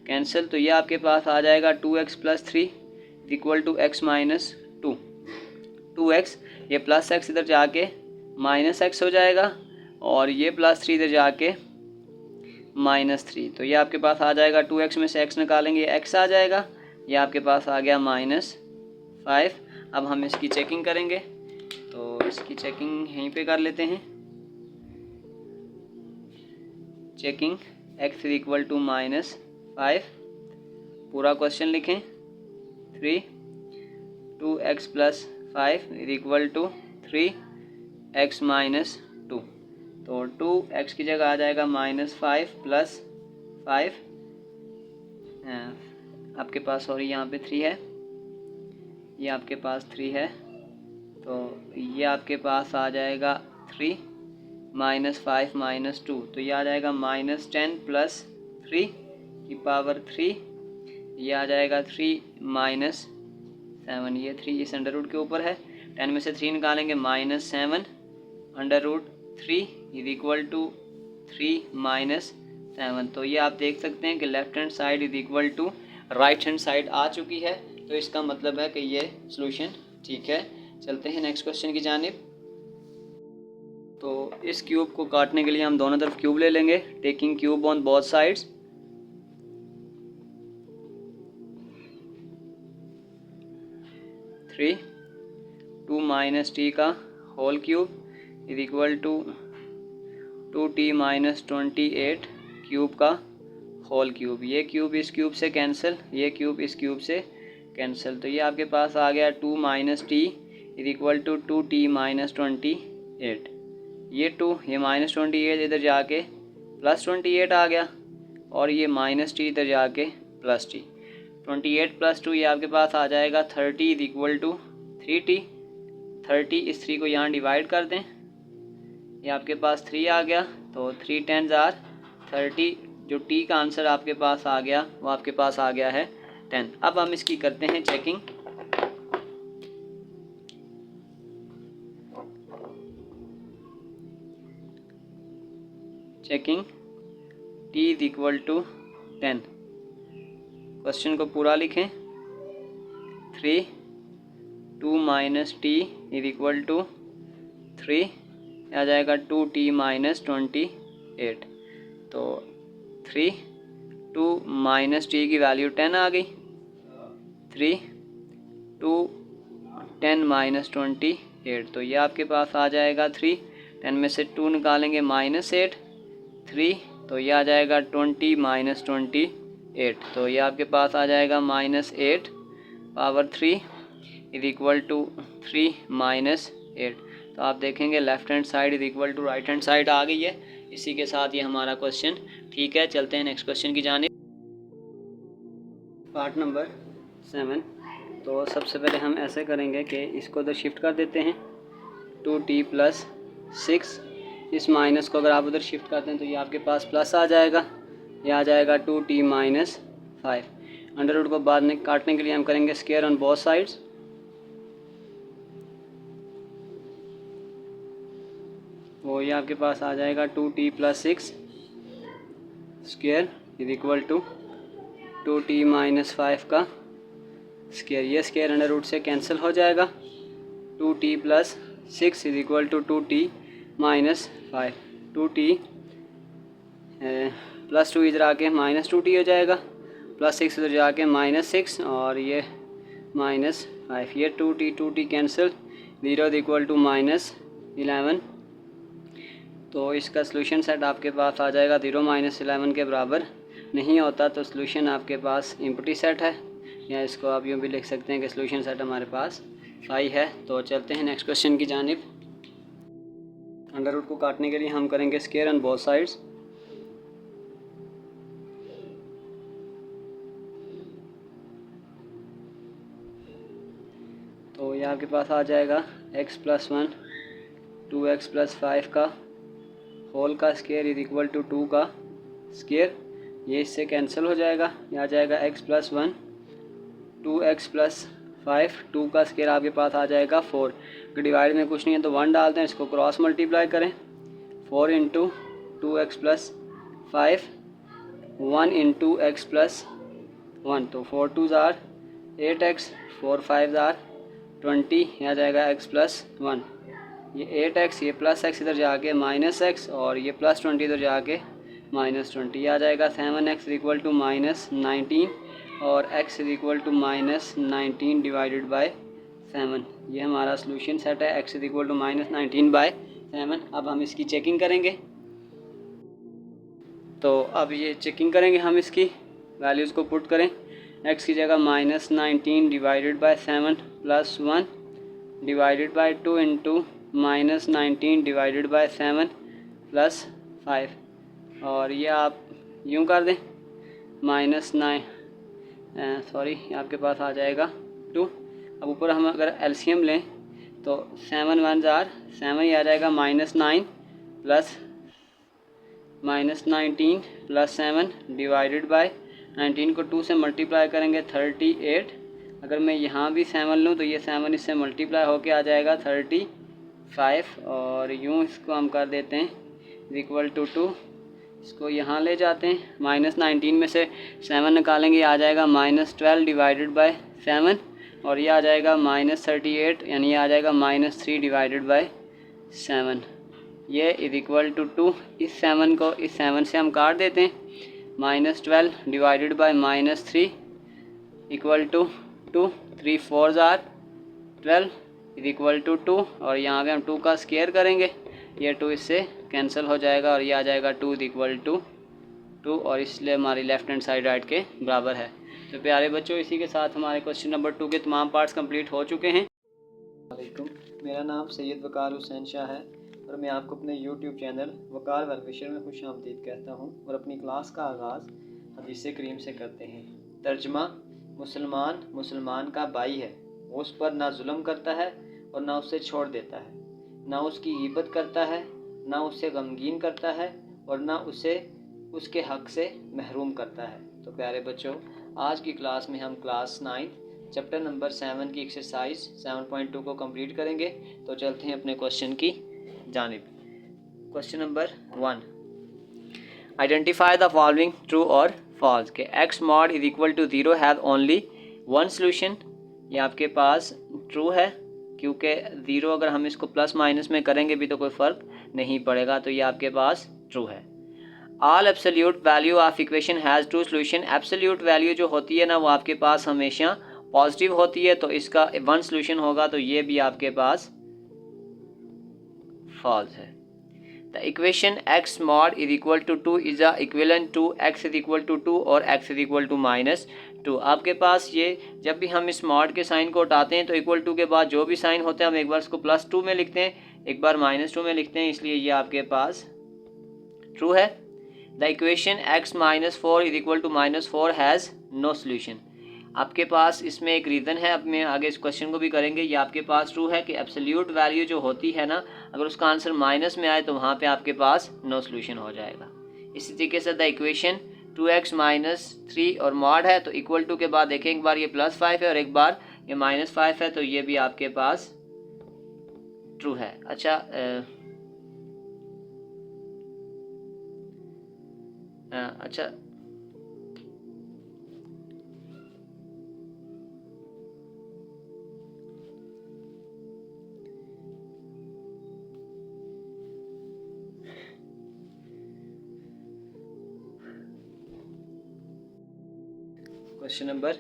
कैंसिल, तो ये आपके पास आ जाएगा 2x plus 3 equal to x minus 2। 2x, ये प्लस x इधर जाके माइनस x हो जाएगा और ये प्लस 3 इधर जाके माइनस 3। तो ये आपके पास आ जाएगा 2x में से x निकालेंगे x आ जाएगा, ये आपके पास आ गया -5। अब हम इसकी चेकिंग करेंगे, तो इसकी चेकिंग यहीं पे कर लेते हैं। Checking x is equal to -5, पूरा क्वेश्चन लिखें। 3 2x plus 5 is equal to 3x minus 2। तो 2x की जगह आ जाएगा -5 प्लस 5, आपके पास सॉरी यहाँ पे 3 है, ये आपके पास 3 है, तो ये आपके पास आ जाएगा 3 -5 -2, तो ये आ जाएगा -10 प्लस 3 की पावर 3, ये आ जाएगा 3 -7, ये 3 इस अंडर रूट के ऊपर है, 10 में से 3 निकालेंगे -7 under root 3 is equal to 3 -7। तो ये आप देख सकते हैं कि left hand side is equal to right hand side आ चुकी है, तो इसका मतलब है कि ये सॉल्यूशन ठीक है। चलते हैं नेक्स्ट क्वेश्चन की जानिब। तो इस क्यूब को काटने के लिए हम दोनों तरफ क्यूब ले लेंगे, taking cube on both sides. 3 2 minus T का whole cube is equal to 2t minus 28 cube का होल क्यूब। ये क्यूब इस क्यूब से कैंसिल, ये क्यूब इस क्यूब से कैंसिल, तो ये आपके पास आ गया 2 minus T is equal to 2t minus 28। ये 2, ये माइनस 28 इधर जाके प्लस 28 आ गया, और ये माइनस टी इधर जाके प्लस टी। 28 प्लस 2 ये आपके पास आ जाएगा 30 इज इक्वल टू 3t। 30 इस 3 को यहाँ डिवाइड कर दें, ये आपके पास 3 आ गया, तो 3 10s आर 30। जो t का आंसर आपके पास आ गया वो आपके पास आ गया है 10। अब हम इसकी करते हैं checking. Checking t is equal to 10। Question को पूरा लिखें। 3 2 minus T is equal to 3, आ जाएगा 2t माइनस 28। तो 3 2 माइनस टी की वैल्यू 10 आ गई। 3 2 10 माइनस 28, तो ये आपके पास आ जाएगा 3। 10 में से 2 निकालेंगे -8 3, तो ये आ जाएगा 20 माइनस 28, तो ये आपके पास आ जाएगा -8 पावर 3 इज इक्वल टू 3 -8। तो आप देखेंगे left hand side is equal to right hand side आ गई है। इसी के साथ ये हमारा क्वेश्चन ठीक है। चलते हैं नेक्स्ट क्वेश्चन की जानिब। Part number 7। तो सबसे पहले हम ऐसे करेंगे कि इसको उधर शिफ्ट कर देते हैं, 2t प्लस 6। इस माइनस को अगर आप उधर शिफ्ट करते हैं तो ये आपके पास प्लस आ जाएगा, ये आ जाएगा 2t माइनस 5। अंडर रूट को बाद में काटने के लिए हम करेंगे स्क्वायर ऑन बोथ साइड्स। वो ये आपके पास आ जाएगा 2t plus 6 square is equal to 2t minus 5 का स्क्वायर। ये स्क्वायर अंडर रूट से कैंसिल हो जाएगा। 2t plus 6 is equal to 2t minus 5। 2t plus 2 इधर आके माइनस 2t हो जाएगा, प्लस 6 इधर जाके -6, और ये -5। ये 2t cancel, 0 is equal to -11। तो इसका सॉल्यूशन सेट आपके पास आ जाएगा 0 -11 के बराबर नहीं होता, तो सॉल्यूशन आपके पास एम्प्टी सेट है, या इसको आप यूँ भी लिख सकते हैं कि सॉल्यूशन सेट हमारे पास 5 है। तो चलते हैं नेक्स्ट क्वेश्चन की जानिब। अंडर रूट को काटने के लिए हम करेंगे स्क्वायर ऑन बोथ साइड्स। तो ये आपके पास आ जाएगा x प्लस 1 2x प्लस 5 का होल का स्क्वायर इज इक्वल टू 2 का स्क्वायर, ये इससे कैंसिल हो जाएगा, ये आ जाएगा x प्लस 1, 2x प्लस 5, 2 का स्क्वायर आपके पास आ जाएगा 4। डिवाइड में कुछ नहीं है तो 1 डालते हैं, इसको क्रॉस मल्टीप्लाई करें, 4 into 2x plus 5, 1 into x plus 1, तो 4 2s are 8x, 4 5s are 20, यहाँ जाएगा x प्लस 1, ये 8x, ये प्लस x इधर जाके माइनस x, और ये प्लस 20 इधर जाके माइनस 20, ये आ जाएगा 7x इक्वल टू माइनस 19 और x is equal to minus 19 divided by 7। ये हमारा सोल्यूशन सेट है, x is equal to minus 19 by 7। अब हम इसकी चेकिंग करेंगे, तो अब ये चेकिंग करेंगे हम, इसकी वैल्यूज़ को पुट करें, x की जगह minus 19 divided by 7 plus 1 divided bye 2 into minus 19 divided by 7 plus 5, और ये आप यूँ कर दें, माइनस 9 सॉरी आपके पास आ जाएगा 2। अब ऊपर हम अगर एलसीएम लें तो 7 1s आर 7, ये आ जाएगा minus 9 plus minus 19 plus 7 divided bye 19 को 2 से मल्टीप्लाई करेंगे 38। अगर मैं यहाँ भी 7 लूँ तो ये 7 इससे मल्टीप्लाई होके आ जाएगा 35, और यूँ इसको हम कर देते हैं इक्वल टू 2, इसको यहाँ ले जाते हैं, माइनस 19 में से 7 निकालेंगे, आ जाएगा माइनस 12 डिवाइडेड बाय 7, और ये आ जाएगा माइनस 38, यानी ये आ जाएगा माइनस 3 डिवाइडेड बाय 7, ये इज इक्वल टू 2। इस 7 को इस 7 से हम काट देते हैं, minus 12 divided by minus 3 equal to 2, 3 4s are 12 is equal to 2, और यहाँ पे हम 2 का स्क्वायर करेंगे, ये 2 इससे कैंसिल हो जाएगा, और ये आ जाएगा 2 इज इक्वल टू 2, और इसलिए हमारी लेफ़्ट हैंड साइड राइट के बराबर है। तो प्यारे बच्चों, इसी के साथ हमारे क्वेश्चन नंबर 2 के तमाम पार्ट्स कंप्लीट हो चुके हैं। वालेकुम, मेरा नाम सैयद वकार हुसैन शाह है, और मैं आपको अपने YouTube चैनल वकार वेलविशर में खुशामदीद कहता हूँ, और अपनी क्लास का आगाज़ हदीस करीम से करते हैं। तर्जमा, मुसलमान मुसलमान का भाई है, वो उस पर ना जुल्म करता है और ना उसे छोड़ देता है, ना उसकी ग़ीबत करता है, ना उसे गमगीन करता है, और ना उसे उसके हक़ से महरूम करता है। तो प्यारे बच्चों, आज की क्लास में हम क्लास 9 चैप्टर नंबर 7 की एक्सरसाइज 7.2 को कंप्लीट करेंगे। तो चलते हैं अपने क्वेश्चन की जानिब। Question number 1, identify the following true और फॉल्स के x mod is equal to 0 have only one solution. ये आपके पास ट्रू है, क्योंकि 0 अगर हम इसको प्लस माइनस में करेंगे भी तो कोई फ़र्क नहीं पड़ेगा, तो ये आपके पास ट्रू है। All absolute value of equation has two solution. Absolute value जो होती है ना, वो आपके पास हमेशा पॉजिटिव होती है, तो इसका वन सोल्यूशन होगा, तो ये भी आपके पास फॉल्स है। The equation x mod is equal to 2 is a equivalent to x is equal to 2 और x is equal to minus 2। आपके पास ये जब भी हम इस मॉड के साइन को उठाते हैं तो इक्वल टू के बाद जो भी साइन होते हैं हम एक बार इसको प्लस 2 में लिखते हैं, एक बार माइनस 2 में लिखते हैं, इसलिए ये आपके पास ट्रू है। The equation x minus 4 is equal to minus 4 has no solution. आपके पास इसमें एक रीज़न है, अब मैं आगे इस क्वेश्चन को भी करेंगे। ये आपके पास ट्रू है कि एब्सोल्यूट वैल्यू जो होती है ना, अगर उसका आंसर माइनस में आए तो वहाँ पे आपके पास नो सोल्यूशन हो जाएगा। इसी तरीके से द इक्वेशन 2x माइनस 3 और मॉड है, तो इक्वल टू के बाद देखें, एक बार ये प्लस 5 है और एक बार ये माइनस 5 है, तो ये भी आपके पास ट्रू है। अच्छा question number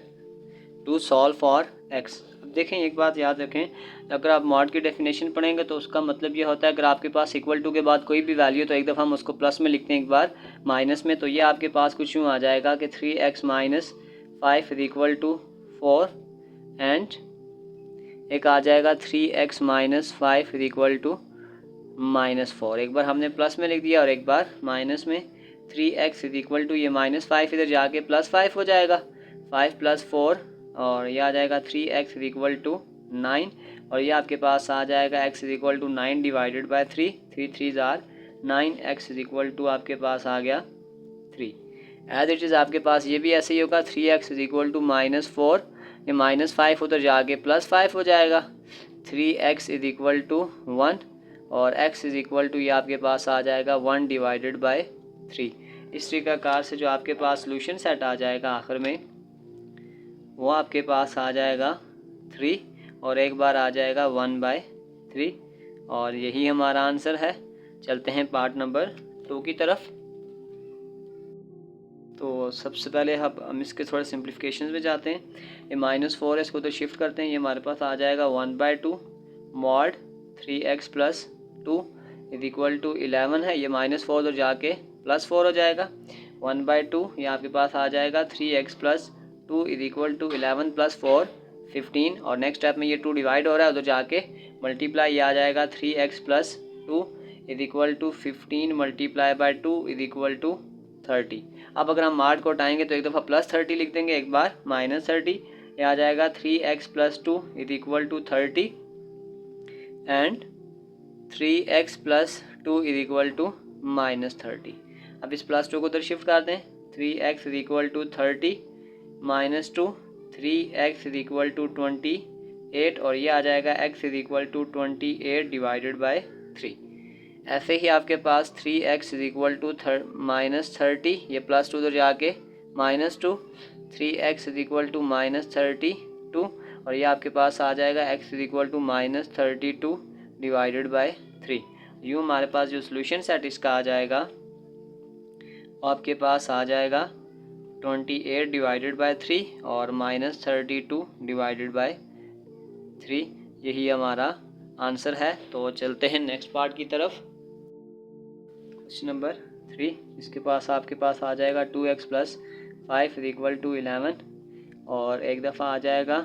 2, solve for x। अब देखें, एक बात याद रखें, अगर आप मॉड की डेफिनेशन पढ़ेंगे तो उसका मतलब ये होता है अगर आपके पास इक्वल टू के बाद कोई भी वैल्यू, तो एक दफ़ा हम उसको प्लस में लिखते हैं, एक बार माइनस में, तो ये आपके पास कुछ यूँ आ जाएगा कि 3x minus 5 is equal to 4, and एक आ जाएगा 3x minus 5 is equal to minus 4। एक बार हमने प्लस में लिख दिया और एक बार माइनस में। 3x इज इक्वल टू ये माइनस 5 इधर जाके प्लस 5 हो जाएगा, 5 प्लस 4, और यह आ जाएगा 3x इज इक्वल टू 9, और ये आपके पास आ जाएगा x is equal to 9 divided by 3, 3 3 जार 9, x इज इक्वल टू आपके पास आ गया 3। एज इट इज़ आपके पास ये भी ऐसे ही होगा, 3x इज इक्वल टू -4, ये -5 उधर जाके +5 हो जाएगा, 3x इज इक्वल टू 1 और x इज इक्वल टू ये आपके पास आ जाएगा 1 डिवाइडेड बाय 3। इस तरीक़ाकार से जो आपके पास सोल्यूशन सेट आ जाएगा आखिर में वो आपके पास आ जाएगा 3 और एक बार आ जाएगा 1/3 और यही हमारा आंसर है। चलते हैं पार्ट नंबर 2 की तरफ। तो सबसे पहले हम इसके थोड़े सिंप्लीफिकेशन में जाते हैं। ये -4 है, इसको तो शिफ्ट करते हैं, ये हमारे पास आ जाएगा 1/2 mod 3x + 2 is equal to 11 है, ये -4 उधर जाके +4 हो जाएगा, 1/2 ये आपके पास आ जाएगा 3x + 2 इज इक्वल टू 11 + 4 15 और नेक्स्ट स्टेप में ये 2 डिवाइड हो रहा है, उधर जाके मल्टीप्लाई ये आ जाएगा 3x + 2 is equal to 15 × 2 is equal to 30। अब अगर हम मार्ड को हटाएंगे तो एक दफ़ा +30 लिख देंगे, एक बार -30, ये आ जाएगा 3x + 2 is equal to 30 and 3x + 2 is equal to -30। अब इस +2 को उधर शिफ्ट कर दें, 3x is equal to 30 -2 3x is equal to 28 और ये आ जाएगा x is equal to 28 divided by 3। ऐसे ही आपके पास 3x इज इक्वल टू -30, ये +2 उधर जाके -2 3x इज इक्वल टू -32 और ये आपके पास आ जाएगा x is equal to -32 divided by 3। यूँ हमारे पास जो सोल्यूशन सेट इसका आ जाएगा वो आपके पास आ जाएगा 28 डिवाइडेड बाय 3 और -32 डिवाइडेड बाय 3, यही हमारा आंसर है। तो चलते हैं नेक्स्ट पार्ट की तरफ। क्वेश्चन नंबर 3, इसके पास आपके पास आ जाएगा 2x + 5 इज इक्वल टू 11 और एक दफ़ा आ जाएगा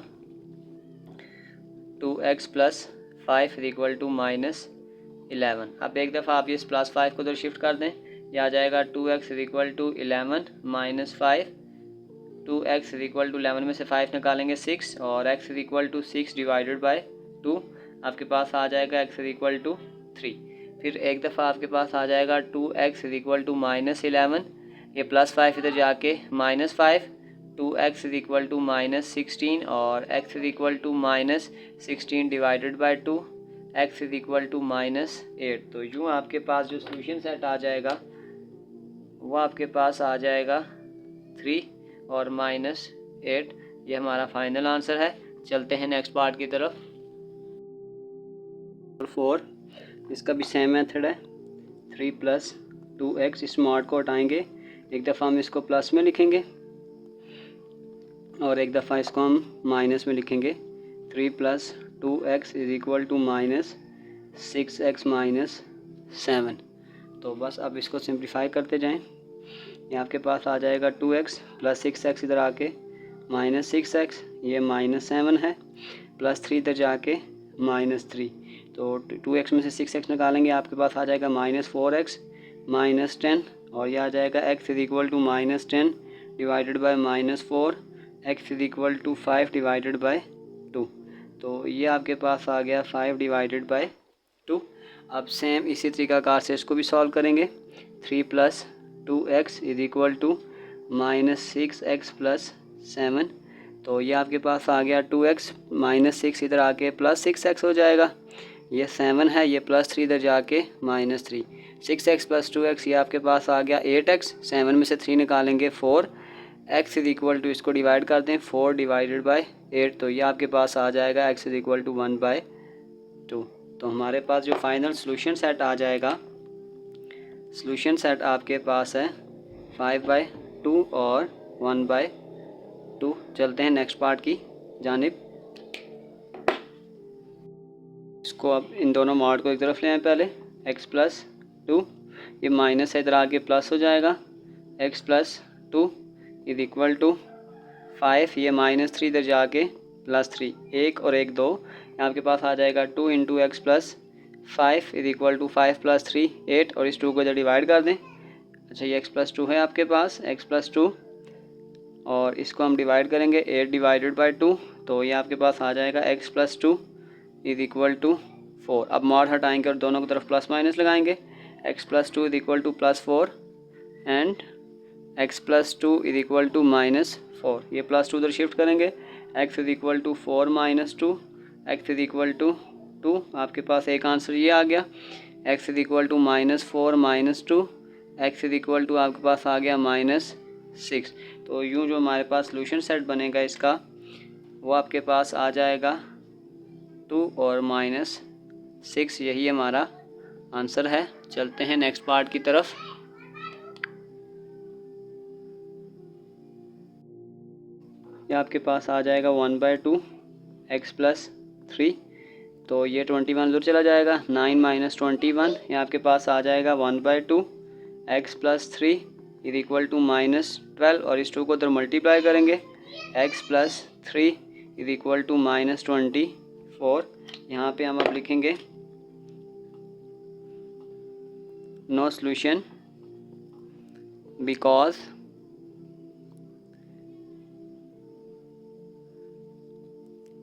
2x + 5 इज इक्वल टू -11। अब एक दफ़ा आप ये +5 को उधर शिफ्ट कर दें, यह आ जाएगा 2x is equal to 11 - 5, 2x is equal to 11 में से 5 निकालेंगे 6 और x is equal to 6 divided bye 2 आपके पास आ जाएगा x इज इक्वल टू 3। फिर एक दफ़ा आपके पास आ जाएगा 2x इज इक्वल टू -11, ये +5 इधर जाके -5, 2x इज इक्वल टू -16 और x इज इक्वल टू -16 डिवाइडेड bye 2, x is equal to -8। तो यूँ आपके पास जो सोल्यूशन सेट आ जाएगा वो आपके पास आ जाएगा 3 और -8, ये हमारा फाइनल आंसर है। चलते हैं नेक्स्ट पार्ट की तरफ। 4, इसका भी सेम मेथड है, 3 + 2x, इस मॉड को हटाएंगे, एक दफ़ा हम इसको प्लस में लिखेंगे और एक दफ़ा इसको हम माइनस में लिखेंगे। 3 + 2x is equal to -6x - 7। तो बस अब इसको सिंप्लीफाई करते जाएं, ये आपके पास आ जाएगा 2x + 6x इधर आके -6x, ये -7 है, +3 इधर जाके -3, तो 2x में से 6x निकालेंगे, आपके पास आ जाएगा -4x - 10 और यह आ जाएगा x is equal to -10 divided by -4, x is equal to 5 divided bye 2। तो ये आपके पास आ गया 5 डिवाइडेड बाय 2। अब सेम इसी तरीक़ाकार से इसको भी सॉल्व करेंगे। 3 + 2x is equal to -6x + 7, तो ये आपके पास आ गया 2x -6 इधर आके +6x हो जाएगा, ये 7 है, ये +3 इधर जाके -3, 6x + 2x ये आपके पास आ गया 8x, 7 में से 3 निकालेंगे 4, x इज इक्वल टू इसको डिवाइड कर दें 4 डिवाइडेड बाय 8, तो ये आपके पास आ जाएगा x इज इक्वल टू 1/2। तो हमारे पास जो फाइनल सोल्यूशन सेट आ जाएगा, सोल्यूशन सेट आपके पास है 5/2 और 1/2। चलते हैं नेक्स्ट पार्ट की जानिब। इसको अब इन दोनों मॉड को एक तरफ ले आए, पहले x + 2, ये माइनस है इधर आके प्लस हो जाएगा, x + 2 इज इक्वल टू 5, ये -3 इधर जाके +3, 1 और 1 2, यहाँ आपके पास आ जाएगा 2 × x + 5 इज इक्वल टू 5 + 3 8 और इस 2 को इधर डिवाइड कर दें। अच्छा, ये x + 2 है आपके पास, x + 2 और इसको हम डिवाइड करेंगे 8 डिवाइडेड बाय 2, तो ये आपके पास आ जाएगा x + 2 इज इक्वल टू 4। अब मॉड हटाएंगे और दोनों की तरफ प्लस माइनस लगाएंगे। x plus 2 is equal to plus 4 and x plus 2 is equal to minus 4। ये प्लस 2 उधर शिफ्ट करेंगे। x is equal to 4 minus 2, x is equal to 2। आपके पास एक आंसर ये आ गया। x is equal to minus 4 minus 2, x is equal to आपके पास आ गया माइनस 6। तो यूँ जो हमारे पास सोल्यूशन सेट बनेगा इसका वो आपके पास आ जाएगा 2 और माइनस 6। यही हमारा आंसर है। चलते हैं नेक्स्ट पार्ट की तरफ। ये आपके पास आ जाएगा 1/2 x प्लस 3। तो ये 21 उधर चला जाएगा। 9 माइनस 21 ये आपके पास आ जाएगा 1/2 x plus 3 is equal to minus 12 और इस 2 को उधर मल्टीप्लाई करेंगे। x plus 3 is equal to minus 24। यहाँ पे हम अब लिखेंगे no solution because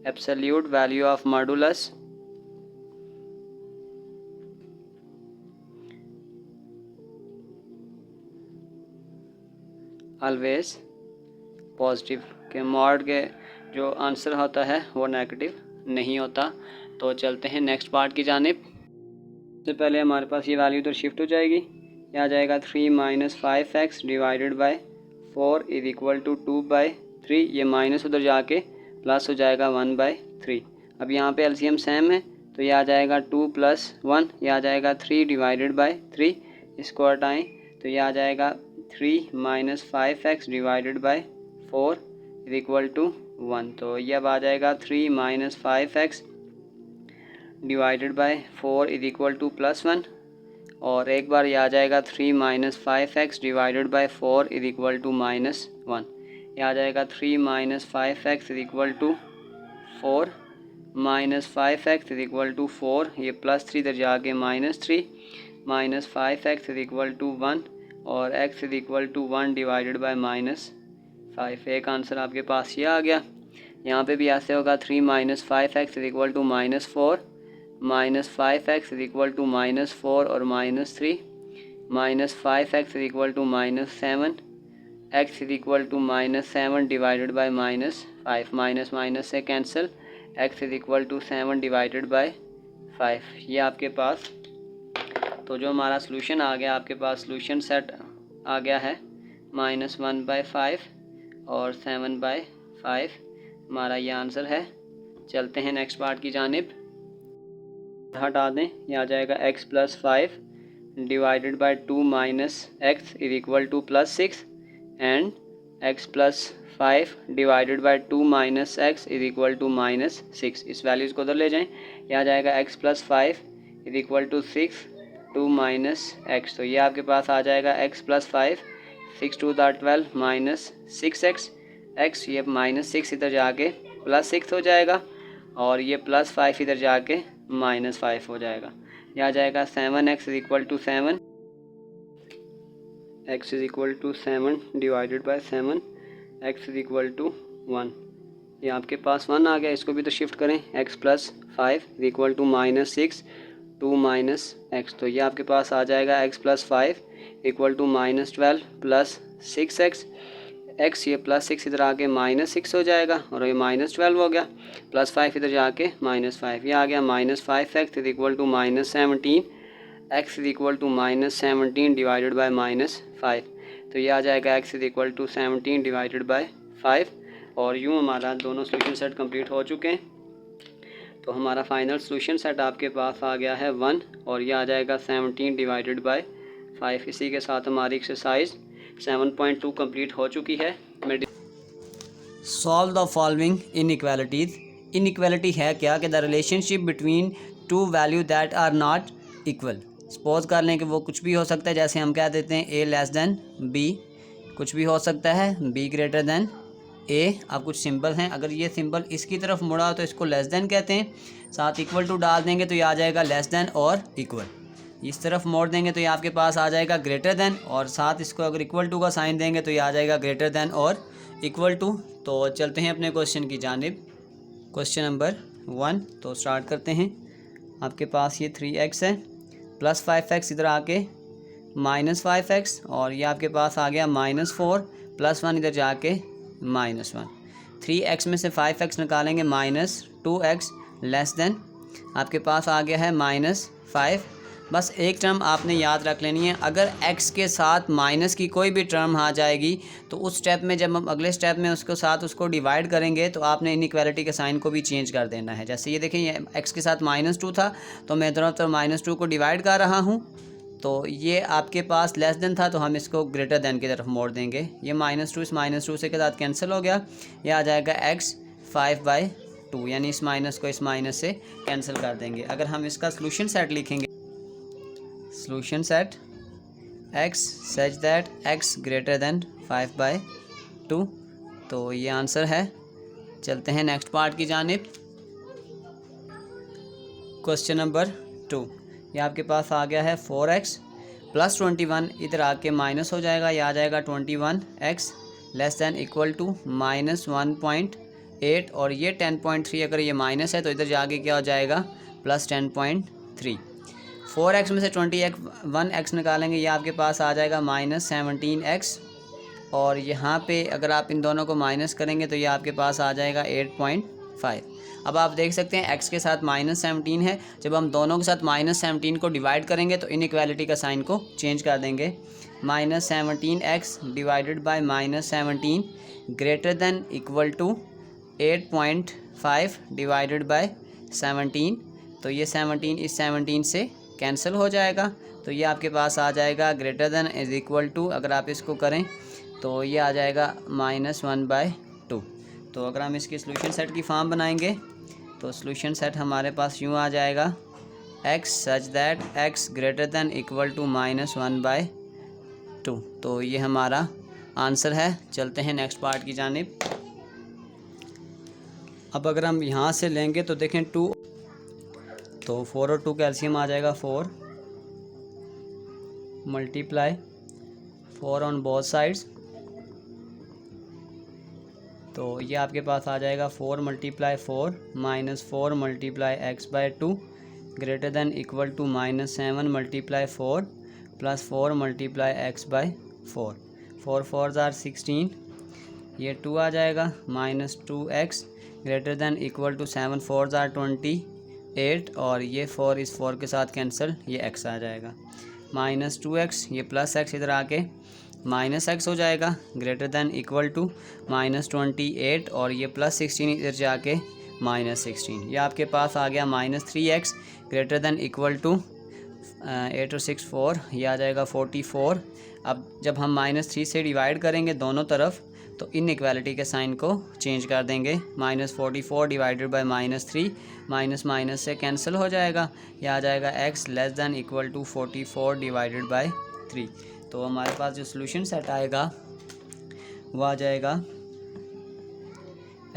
absolute value of modulus always positive के मॉड के जो आंसर होता है वो नेगेटिव नहीं होता। तो चलते हैं नेक्स्ट पार्ट की जानिब। सबसे पहले हमारे पास ये वैल्यू इधर शिफ्ट हो जाएगी। ये आ जाएगा 3 minus 5x divided by 4 is equal to 2/3। ये माइनस उधर जाके प्लस हो जाएगा 1/3। अब यहाँ पे एलसीएम सेम है तो ये आ जाएगा 2 प्लस 1, ये आ जाएगा 3 डिवाइडेड बाय 3। इसको हटाएं तो ये आ जाएगा 3 minus 5x divided by 4 is equal to 1। तो ये अब आ जाएगा 3 minus 5x divided by 4 is equal to plus 1। और एक बार ये आ जाएगा 3 minus 5x divided by 4 is equal to minus 1। ये आ जाएगा 3 minus 5x is equal to 4 minus 5x is equal to 4। ये प्लस 3 इधर जाके minus 3 minus 5x is equal to 1 और x is equal to 1 divided by minus 5। एक आंसर आपके पास ये आ गया। यहाँ पे भी ऐसे होगा 3 minus 5x is equal to minus 4 minus 5x is equal to minus 4 और minus 3 minus 5x is equal to minus 7 x is equal to minus 7 divided by minus 5। Minus minus से cancel, x is equal to 7 divided by 5। ये आपके पास तो जो हमारा सोल्यूशन आ गया, आपके पास सोल्यूशन सेट आ गया है -1/5 और 7/5 हमारा ये आंसर है। चलते हैं नेक्स्ट पार्ट की जानिब। हटा दें, ये आ जाएगा x plus 5 divided bye 2 minus x is equal to plus 6 and x plus 5 divided bye 2 minus x is equal to minus 6। इस वैल्यूज़ को उधर ले जाएं। यह आ जाएगा x plus 5 is equal to 6 2 minus x। तो ये आपके पास आ जाएगा x plus 5 6 2 12 minus 6x। x ये माइनस 6 इधर जाके प्लस 6 हो जाएगा और ये प्लस 5 इधर जाके माइनस 5 हो जाएगा। यह आ जाएगा 7x is equal to 7 x is equal to 7 divided by 7 x is equal to 1। ये आपके पास 1 आ गया। इसको भी तो शिफ्ट करें। x plus 5 is equal to minus 6 2 minus x। तो ये आपके पास आ जाएगा x plus 5 equal to minus 12 plus 6x। x ये प्लस 6 इधर आके माइनस 6 हो जाएगा और ये माइनस 12 हो गया। प्लस 5 इधर जाके माइनस 5। ये आ गया minus 5x is equal to minus 17 x is equal to minus 17 divided by minus 5। तो ये आ जाएगा x is equal to 17 divided by 5। और यूँ हमारा दोनों सोल्यूशन सेट कंप्लीट हो चुके हैं। तो हमारा फाइनल सोल्यूशन सेट आपके पास आ गया है 1 और ये आ जाएगा 17 डिवाइडेड बाय 5। इसी के साथ हमारी एक्सरसाइज 7.2 कंप्लीट हो चुकी है। Solve the following inequalities. Inequality है क्या कि the relationship between two value that are not equal. Suppose कर लें कि वो कुछ भी हो सकता है, जैसे हम कह देते हैं a लेस दैन b। कुछ भी हो सकता है b ग्रेटर दैन a। अब कुछ सिंबल हैं, अगर ये सिंबल इसकी तरफ मुड़ा तो इसको लेस दैन कहते हैं। साथ इक्वल टू डाल देंगे तो ये आ जाएगा लेस दैन और इक्वल। इस तरफ मोड़ देंगे तो ये आपके पास आ जाएगा ग्रेटर दैन, और साथ इसको अगर इक्वल टू का साइन देंगे तो ये आ जाएगा ग्रेटर दैन और इक्वल टू। तो चलते हैं अपने क्वेश्चन की जानिब। Question number 1। तो स्टार्ट करते हैं। आपके पास ये 3x है प्लस 5x इधर आके -5x, और ये आपके पास आ गया -4 प्लस 1 इधर जाके -1। 3x में से 5x निकालेंगे -2x लेस देन आपके पास आ गया है -5। बस एक टर्म आपने याद रख लेनी है, अगर x के साथ माइनस की कोई भी टर्म आ जाएगी तो उस स्टेप में जब हम अगले स्टेप में उसको डिवाइड करेंगे तो आपने इनइक्वालिटी के साइन को भी चेंज कर देना है। जैसे ये देखें, ये x के साथ -2 था तो मैं दोनों तरफ -2 को डिवाइड कर रहा हूँ, तो ये आपके पास लेस देन था तो हम इसको ग्रेटर देन की तरफ मोड़ देंगे। ये -2 इस -2 से के साथ कैंसिल हो गया, ये आ जाएगा x 5/2, यानी इस माइनस को इस माइनस से कैंसिल कर देंगे। अगर हम इसका सॉल्यूशन सेट लिखेंगे, solution set x such that x greater then 5/2, तो ये आंसर है। चलते हैं नेक्स्ट पार्ट की जानिब। क्वेश्चन नंबर 2, ये आपके पास आ गया है 4x प्लस 21 इधर आके माइनस हो जाएगा, ये आ जाएगा 21x less than equal to -1.8, और ये 10.3 अगर ये माइनस है तो इधर जाके क्या हो जाएगा प्लस 10.3। 4x में से 21x निकालेंगे, ये आपके पास आ जाएगा -17x, और यहाँ पे अगर आप इन दोनों को माइनस करेंगे तो ये आपके पास आ जाएगा 8.5। अब आप देख सकते हैं x के साथ -17 है, जब हम दोनों के साथ -17 को डिवाइड करेंगे तो इनइक्वालिटी का साइन को चेंज कर देंगे। -17x divided by -17 greater than equal to 8.5 divided by 17, तो ये 17 इस 17 से कैंसिल हो जाएगा, तो ये आपके पास आ जाएगा greater than is equal to, अगर आप इसको करें तो ये आ जाएगा -1/2। तो अगर हम इसकी सॉल्यूशन सेट की फॉर्म बनाएंगे तो सॉल्यूशन सेट हमारे पास यूँ आ जाएगा x such that x greater than equal to -1/2। तो ये हमारा आंसर है। चलते हैं नेक्स्ट पार्ट की जानिब। अब अगर हम यहाँ से लेंगे तो देखें 2, तो 4 और 2 कैल्शियम आ जाएगा 4 मल्टीप्लाई 4 ऑन बोथ साइड्स, तो ये आपके पास आ जाएगा 4 × 4 -4 × x/2 greater than equal to -7 × 4 plus 4 × x/4। 4 4s are 16, ये 2 आ जाएगा -2x greater than equal to 7 4s are 28, और ये 4 इस 4 के साथ कैंसिल, ये x आ जाएगा -2x, ये प्लस x इधर आके -x हो जाएगा ग्रेटर देन इक्वल टू -28, और ये प्लस 16 इधर जाके -16, ये आपके पास आ गया -3x greater than equal to 8 और 6 4, ये आ जाएगा 44। अब जब हम -3 से डिवाइड करेंगे दोनों तरफ तो इनइक्वालिटी के साइन को चेंज कर देंगे। -44 डिवाइडेड बाय -3, माइनस से कैंसिल हो जाएगा, ये आ जाएगा x less than equal to 44 divided by 3। तो हमारे पास जो सॉल्यूशन सेट आएगा वो आ जाएगा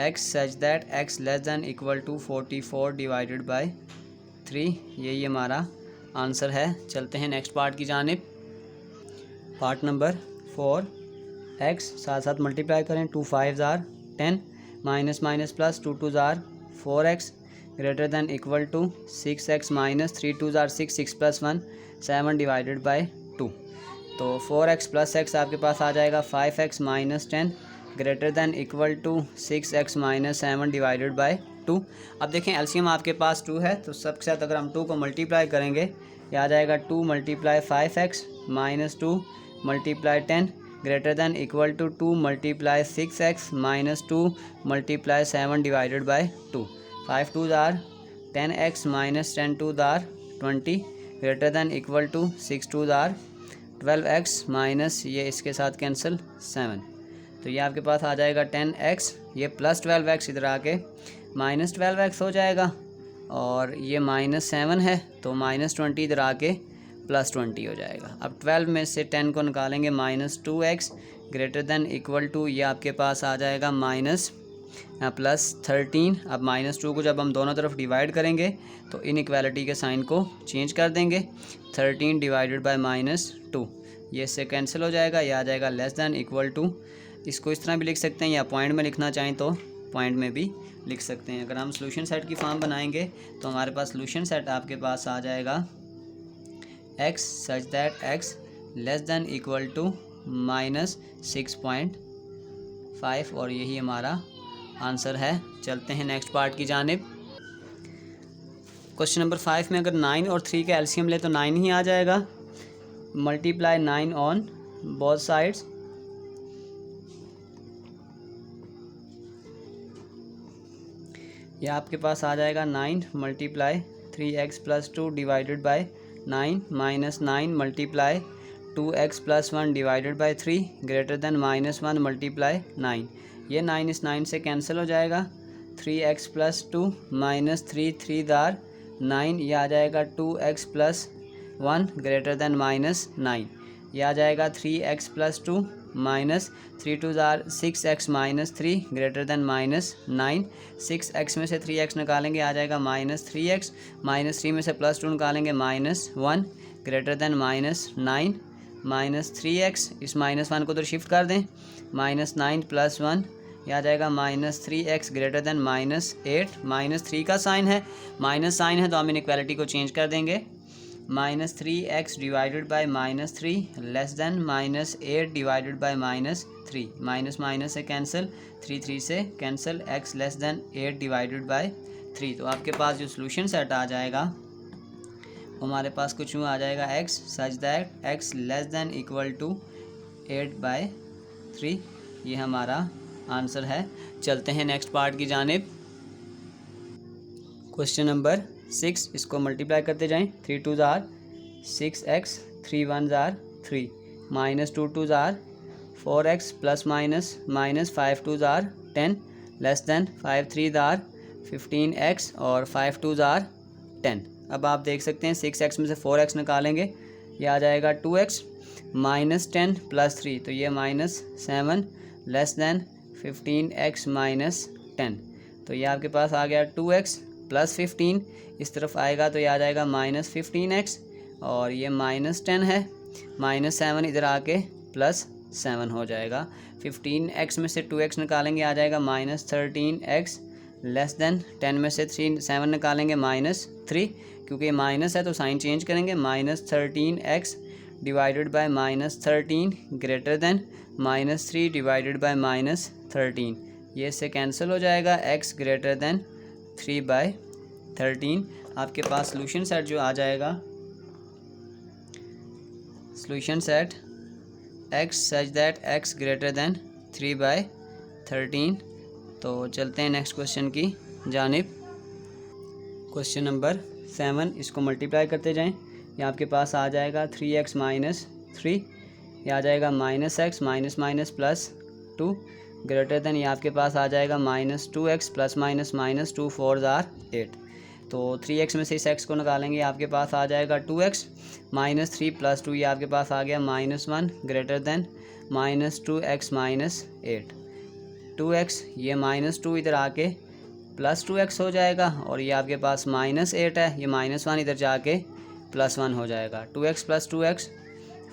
x such that x less than equal to 44 divided by 3, यही हमारा आंसर है। चलते हैं नेक्स्ट पार्ट की जानिब। पार्ट नंबर 4, x साथ साथ मल्टीप्लाई करें, 2 5s are 10 minus plus 2 2s are 4x greater than equal to 6x minus 3 2s are 6 6 + 1 7 divided bye 2, तो 4x प्लस x आपके पास आ जाएगा 5x minus 10 greater than equal to 6x minus 7 divided bye 2। अब देखें एलसीएम आपके पास 2 है, तो सबके साथ अगर हम 2 को मल्टीप्लाई करेंगे, ये आ जाएगा 2 × 5x minus 2 × 10 greater than equal to 2 × 6x minus 2 × 7 divided bye 2। 5 2s are 10x minus 10 2s are 20 greater than equal to 6 2s are 12x minus ये इसके साथ कैंसिल 7, तो ये आपके पास आ जाएगा 10x, ये प्लस 12x इधर आके माइनस 12x हो जाएगा, और ये -7 है तो -20 इधर आके +20 हो जाएगा। अब 12 में से 10 को निकालेंगे, -2x greater than equal to, ये आपके पास आ जाएगा +13। अब -2 को जब हम दोनों तरफ डिवाइड करेंगे तो इनइक्वालिटी के साइन को चेंज कर देंगे। 13 डिवाइडेड बाय -2, ये इससे कैंसिल हो जाएगा, ये आ जाएगा लेस दैन इक्वल टू, इसको इस तरह भी लिख सकते हैं या पॉइंट में लिखना चाहें तो पॉइंट में भी लिख सकते हैं। अगर हम सोल्यूशन सेट की फॉर्म बनाएंगे तो हमारे पास सोल्यूशन सेट आपके पास आ जाएगा x such that x less than equal to -6.5 और यही हमारा आंसर है। चलते हैं नेक्स्ट पार्ट की जानिब। क्वेश्चन नंबर 5 में अगर 9 और 3 का एलसीएम ले तो 9 ही आ जाएगा। Multiply 9 on both sides. यह आपके पास आ जाएगा 9 multiply 3x + 2 divided by 9 minus 9 multiply 2x + 1 divided by 3 greater than -1 multiply 9। ये 9 इस 9 से कैंसिल हो जाएगा। 3x + 2 माइनस 3 3 दार 9, ये आ जाएगा 2x + 1 ग्रेटर देन -9। ये आ जाएगा 3x + 2 minus 3 2 jar 6x minus 3 greater than -9। 6x में से 3x निकालेंगे आ जाएगा -3x, -3 में से +2 निकालेंगे -1 ग्रेटर देन -9 -3x। इस -1 को तो शिफ्ट कर दें, -9 + 1 ये आ जाएगा -3x ग्रेटर देन -8। -3 का साइन है, माइनस साइन है तो हम इनइक्वालिटी को चेंज कर देंगे। -3x divided by -3 less then -8 divided by -3। Minus minus से कैंसिल, 3 3 से cancel, x less then 8 divided by 3। तो आपके पास जो सोल्यूशन सेट आ जाएगा हमारे पास कुछ यूँ आ जाएगा x such that x less than equal to 8/3। ये हमारा आंसर है। चलते हैं नेक्स्ट पार्ट की जानिब। क्वेश्चन नंबर 6, इसको मल्टीप्लाई करते जाएं। 3 2 jar 6x, 3 1 jar 3, -2 2 jar 4x + -5 2 jar 10 less than 5 3 jar 15x और 5 2 जार 10। अब आप देख सकते हैं 6x में से 4x निकालेंगे, ये आ जाएगा 2x, -10 + 3 तो ये -7 लेस देन 15x -10। तो ये आपके पास आ गया 2x + 15, इस तरफ आएगा तो ये आ जाएगा -15x और ये -10 है, -7 इधर आके +7 हो जाएगा। 15x में से 2x निकालेंगे आ जाएगा -13x लेस देन 10 में से 7 निकालेंगे -3, क्योंकि ये माइनस है तो साइन चेंज करेंगे। -13x divided by -13 greater than -3 divided by -13। ये इससे कैंसिल हो जाएगा, x ग्रेटर देन 3/13। आपके पास सोल्यूशन सेट जो आ जाएगा, solution set x such that x greater then 3/13। तो चलते हैं नेक्स्ट क्वेश्चन की जानिब। क्वेश्चन नंबर 7, इसको मल्टीप्लाई करते जाएं। ये आपके पास आ जाएगा 3x - 3, ये आ जाएगा -x माइनस +2 ग्रेटर देन, ये आपके पास आ जाएगा -2x ± -2 4 जार 8। तो 3x में से इस x को निकालेंगे आपके पास आ जाएगा 2x, -3 + 2 ये आपके पास आ गया -1 ग्रेटर देन -2x - 8। 2x ये -2 इधर आके +2x हो जाएगा और ये आपके पास -8 है, ये -1 इधर जाके +1 हो जाएगा। 2x + 2x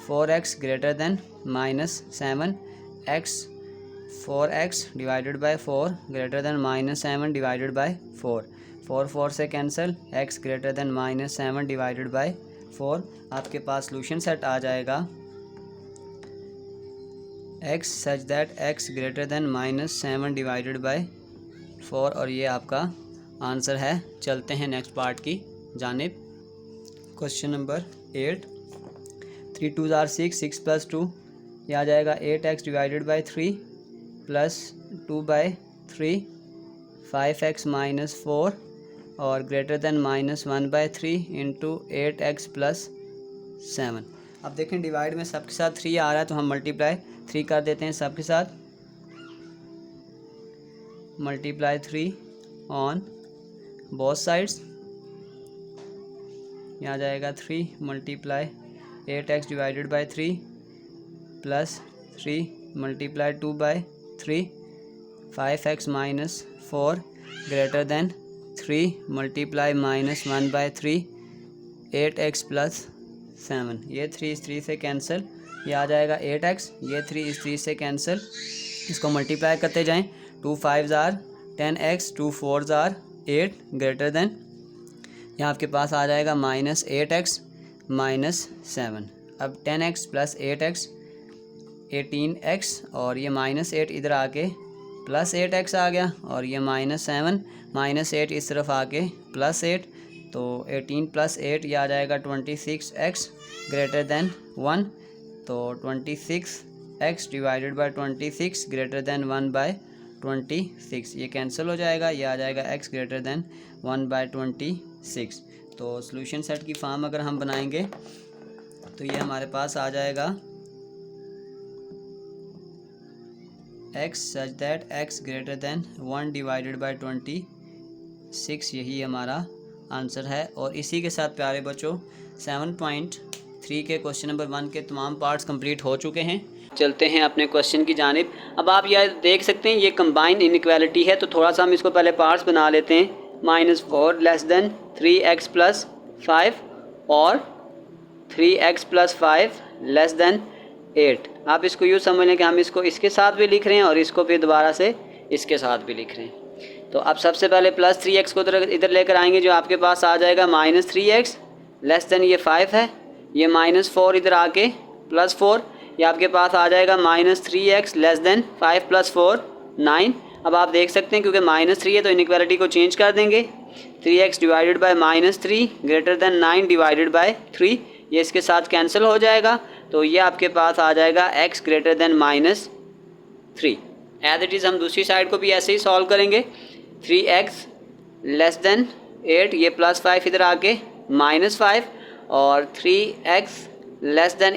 4x greater then -7 x 4x divided by 4 greater than -7 divided by 4। 4 4 से cancel, x greater then -7 divided by 4। आपके पास सोल्यूशन सेट आ जाएगा x such that x greater then -7 divided by 4 और ये आपका आंसर है। चलते हैं नेक्स्ट पार्ट की जानिब। क्वेश्चन नंबर 8, 3 2 जार 6, 6 + 2 ये आ जाएगा 8x divided by 3 plus 2/3, 5x - 4 और ग्रेटर देन -1/3 इंटू 8x + 7। अब देखें डिवाइड में सबके साथ 3 आ रहा है तो हम मल्टीप्लाई 3 कर देते हैं सबके साथ। मल्टीप्लाई 3 ऑन बोथ साइड्स, ये आ जाएगा 3 multiply 8x divided by 3 plus 3 multiply 2/3, 5x - 4 greater than 3 multiply -1/3, 8x + 7। ये 3 इस 3 से कैंसिल, ये आ जाएगा 8x, ये 3 इस 3 से कैंसिल। इसको मल्टीप्लाई करते जाएं। 2 5 jar 10x 2 4s are 8 greater than, यहाँ आपके पास आ जाएगा -8x -7। अब 10x प्लस 8x 18x और ये -8 इधर आके +8x आ गया और ये -7 -8 इस तरफ आके +8, तो 18 + 8 ये आ जाएगा 26x ग्रेटर देन 1। तो 26x divided by 26 greater than 1/26, ये कैंसिल हो जाएगा, ये आ जाएगा x ग्रेटर देन 1/26। तो सॉल्यूशन सेट की फॉर्म अगर हम बनाएंगे तो ये हमारे पास आ जाएगा x such that x greater then 1 divided bye 26, यही हमारा आंसर है। और इसी के साथ प्यारे बच्चों 7.3 के क्वेश्चन नंबर 1 के तमाम पार्ट्स कंप्लीट हो चुके हैं। चलते हैं अपने क्वेश्चन की जानिब। अब आप यह देख सकते हैं ये कंबाइंड इनइक्वालिटी है, तो थोड़ा सा हम इसको पहले पार्ट्स बना लेते हैं। -4 < 3x + 5 और 3x + 5 < 8। आप इसको यूँ समझ लें कि हम इसको इसके साथ भी लिख रहे हैं और इसको फिर दोबारा से इसके साथ भी लिख रहे हैं। तो अब सबसे पहले +3x को इधर लेकर आएंगे, जो आपके पास आ जाएगा -3x ये 5 है, ये -4 इधर आके +4, ये आपके पास आ जाएगा -3x < 5 + 4 9। अब आप देख सकते हैं क्योंकि -3 है तो इनइक्वालिटी को चेंज कर देंगे। 3x divided by -3 greater than 9 divided by 3, ये इसके साथ कैंसिल हो जाएगा, तो ये आपके पास आ जाएगा x greater than -3। As it is हम दूसरी साइड को भी ऐसे ही सॉल्व करेंगे। 3x < 8, ये +5 इधर आके -5 और 3x <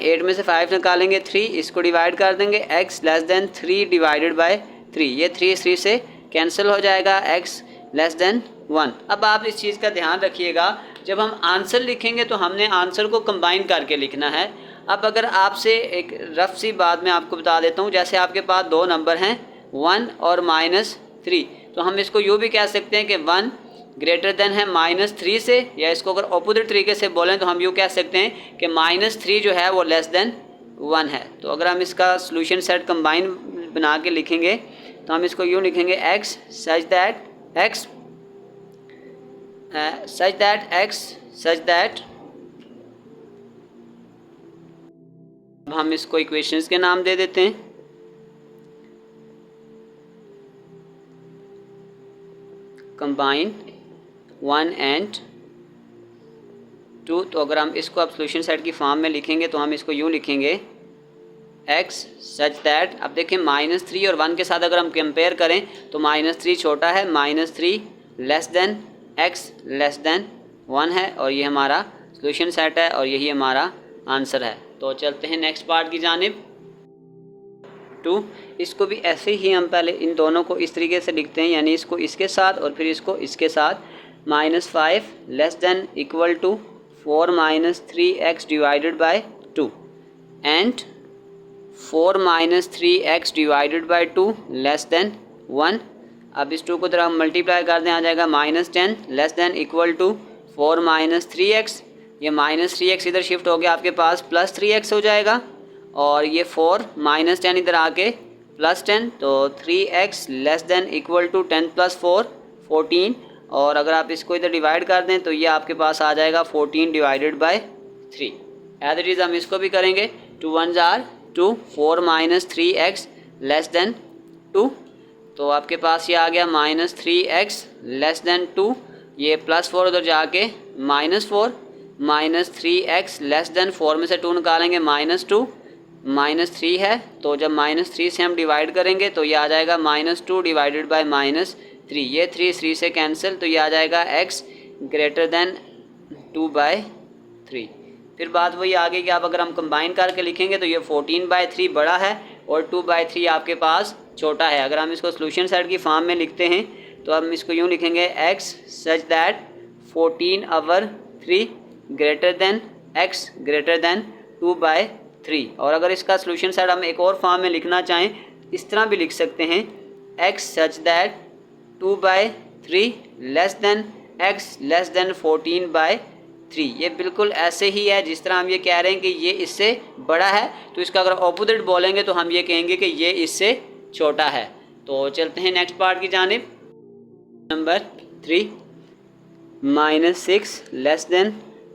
8 में से 5 निकालेंगे 3, इसको डिवाइड कर देंगे, x < 3 डिवाइडेड बाय 3, ये 3 से कैंसिल हो जाएगा, x < 1। अब आप इस चीज़ का ध्यान रखिएगा, जब हम आंसर लिखेंगे तो हमने आंसर को कंबाइन करके लिखना है। अब अगर आपसे एक रफ सी बात मैं आपको बता देता हूँ, जैसे आपके पास दो नंबर हैं 1 और -3, तो हम इसको यूँ भी कह सकते हैं कि 1 ग्रेटर देन है -3 से, या इसको अगर अपोजिट तरीके से बोलें तो हम यूँ कह सकते हैं कि -3 जो है वो <1 है। तो अगर हम इसका सॉल्यूशन सेट कंबाइन बना के लिखेंगे तो हम इसको यूँ लिखेंगे x सच दैट अब हम इसको इक्वेशंस के नाम दे देते हैं। कंबाइन 1 and 2, तो अगर हम इसको अब सॉल्यूशन सेट की फॉर्म में लिखेंगे तो हम इसको यूँ लिखेंगे x सच दैट, अब देखें -3 और 1 के साथ अगर हम कंपेयर करें तो -3 छोटा है, -3 x <1 है, और ये हमारा सॉल्यूशन सेट है और यही हमारा आंसर है। तो चलते हैं नेक्स्ट पार्ट की जानिब। 2, इसको भी ऐसे ही हम पहले इन दोनों को इस तरीके से लिखते हैं, यानी इसको इसके साथ और फिर इसको इसके साथ। -5 <= 4 - 3x divided by 2 and 4 - 3x divided by 2 < 1। अब इस 2 को जरा मल्टीप्लाई कर दें, आ जाएगा -10 <= 4 - 3x, ये -3x इधर शिफ्ट हो गया आपके पास +3x हो जाएगा, और ये 4 - 10 इधर आके +10, तो 3x <= 10 + 4 14, और अगर आप इसको इधर डिवाइड कर दें तो ये आपके पास आ जाएगा 14 divided by 3। As it is हम इसको भी करेंगे, 2 1s are 2, 4 - 3x < 2, तो आपके पास ये आ गया -3x < 2, ये +4 उधर जाके -4, -3x < 4 में से 2 निकालेंगे -2, -3 है, तो जब -3 से हम डिवाइड करेंगे तो ये आ जाएगा -2 डिवाइडेड बाय -3, ये 3 से कैंसिल, तो ये आ जाएगा x ग्रेटर देन 2/3। फिर बात वही आ गई कि आप अगर हम कंबाइन करके लिखेंगे तो ये 14/3 बड़ा है और 2/3 आपके पास छोटा है। अगर हम इसको सॉल्यूशन सेट की फॉर्म में लिखते हैं तो हम इसको यूँ लिखेंगे x such that 14/3 greater than x greater then 2/3। और अगर इसका सॉल्यूशन सेट हम एक और फॉर्म में लिखना चाहें, इस तरह भी लिख सकते हैं, x such that 2/3 less than x less then 14/3। ये बिल्कुल ऐसे ही है जिस तरह हम ये कह रहे हैं कि ये इससे बड़ा है, तो इसका अगर ऑपोजिट बोलेंगे तो हम ये कहेंगे कि ये इससे छोटा है। तो चलते हैं नेक्स्ट पार्ट की जानिब। Number 3 -6 less than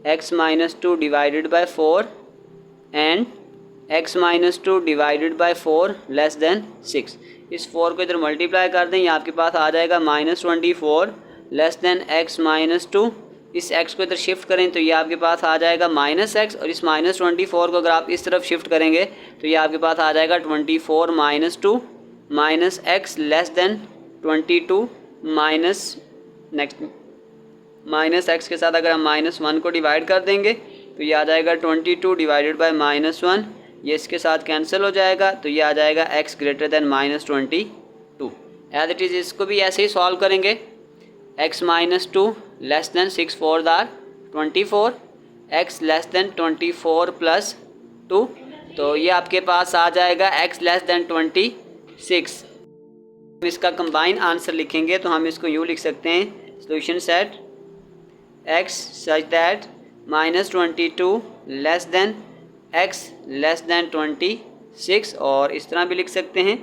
x-2 divided by 4 and x-2 divided by 4 less than 6। इस 4 को इधर मल्टीप्लाई कर दें, ये आपके पास आ जाएगा -24 लेस देन x-2। इस x को इधर शिफ्ट करें तो ये आपके पास आ जाएगा -x, और इस -24 को अगर आप इस तरफ शिफ्ट करेंगे तो ये आपके पास आ जाएगा 24 -2 minus x less then 22 minus next minus x के साथ अगर हम -1 को डिवाइड कर देंगे तो ये आ जाएगा 22 डिवाइडेड बाय -1, ये इसके साथ कैंसिल हो जाएगा, तो ये आ जाएगा x greater than -22। As it is इसको भी ऐसे ही सॉल्व करेंगे। x-2 less than 6 4 are 24, x less than 24 plus 2, तो ये आपके पास आ जाएगा x लेस देन 26। हम इसका कंबाइन आंसर लिखेंगे तो हम इसको यूँ लिख सकते हैं, solution set x such that -22 less than x less then 26, और इस तरह भी लिख सकते हैं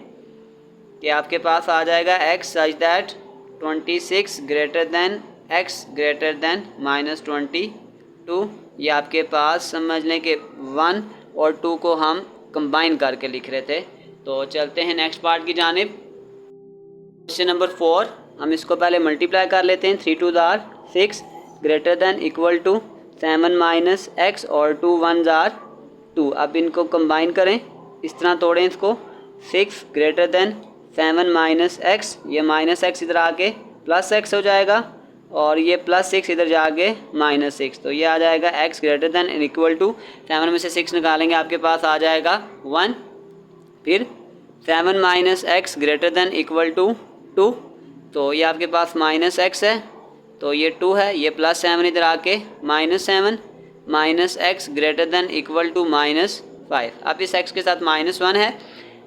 कि आपके पास आ जाएगा x such that 26 greater than x greater than -22। ये आपके पास समझ लें कि 1 और 2 को हम कंबाइन करके लिख रहे थे। तो चलते हैं नेक्स्ट पार्ट की जानिब। क्वेश्चन नंबर 4, हम इसको पहले मल्टीप्लाई कर लेते हैं। 3 2 are 6 greater than equal to 7 minus x और 2 1 आर 2। अब इनको कंबाइन करें, इस तरह तोड़ें इसको। 6 ग्रेटर देन 7 माइनस एक्स, ये माइनस एक्स इधर आके प्लस एक्स हो जाएगा, और ये प्लस 6 इधर जाके -6, तो ये आ जाएगा x greater than equal to 7 में से 6 निकालेंगे आपके पास आ जाएगा 1। फिर 7 minus x greater than equal to 2, तो ये आपके पास -x है, तो ये 2 है, ये +7 इधर आके -7 minus x greater than equal to -5। अब इस x के साथ -1 है,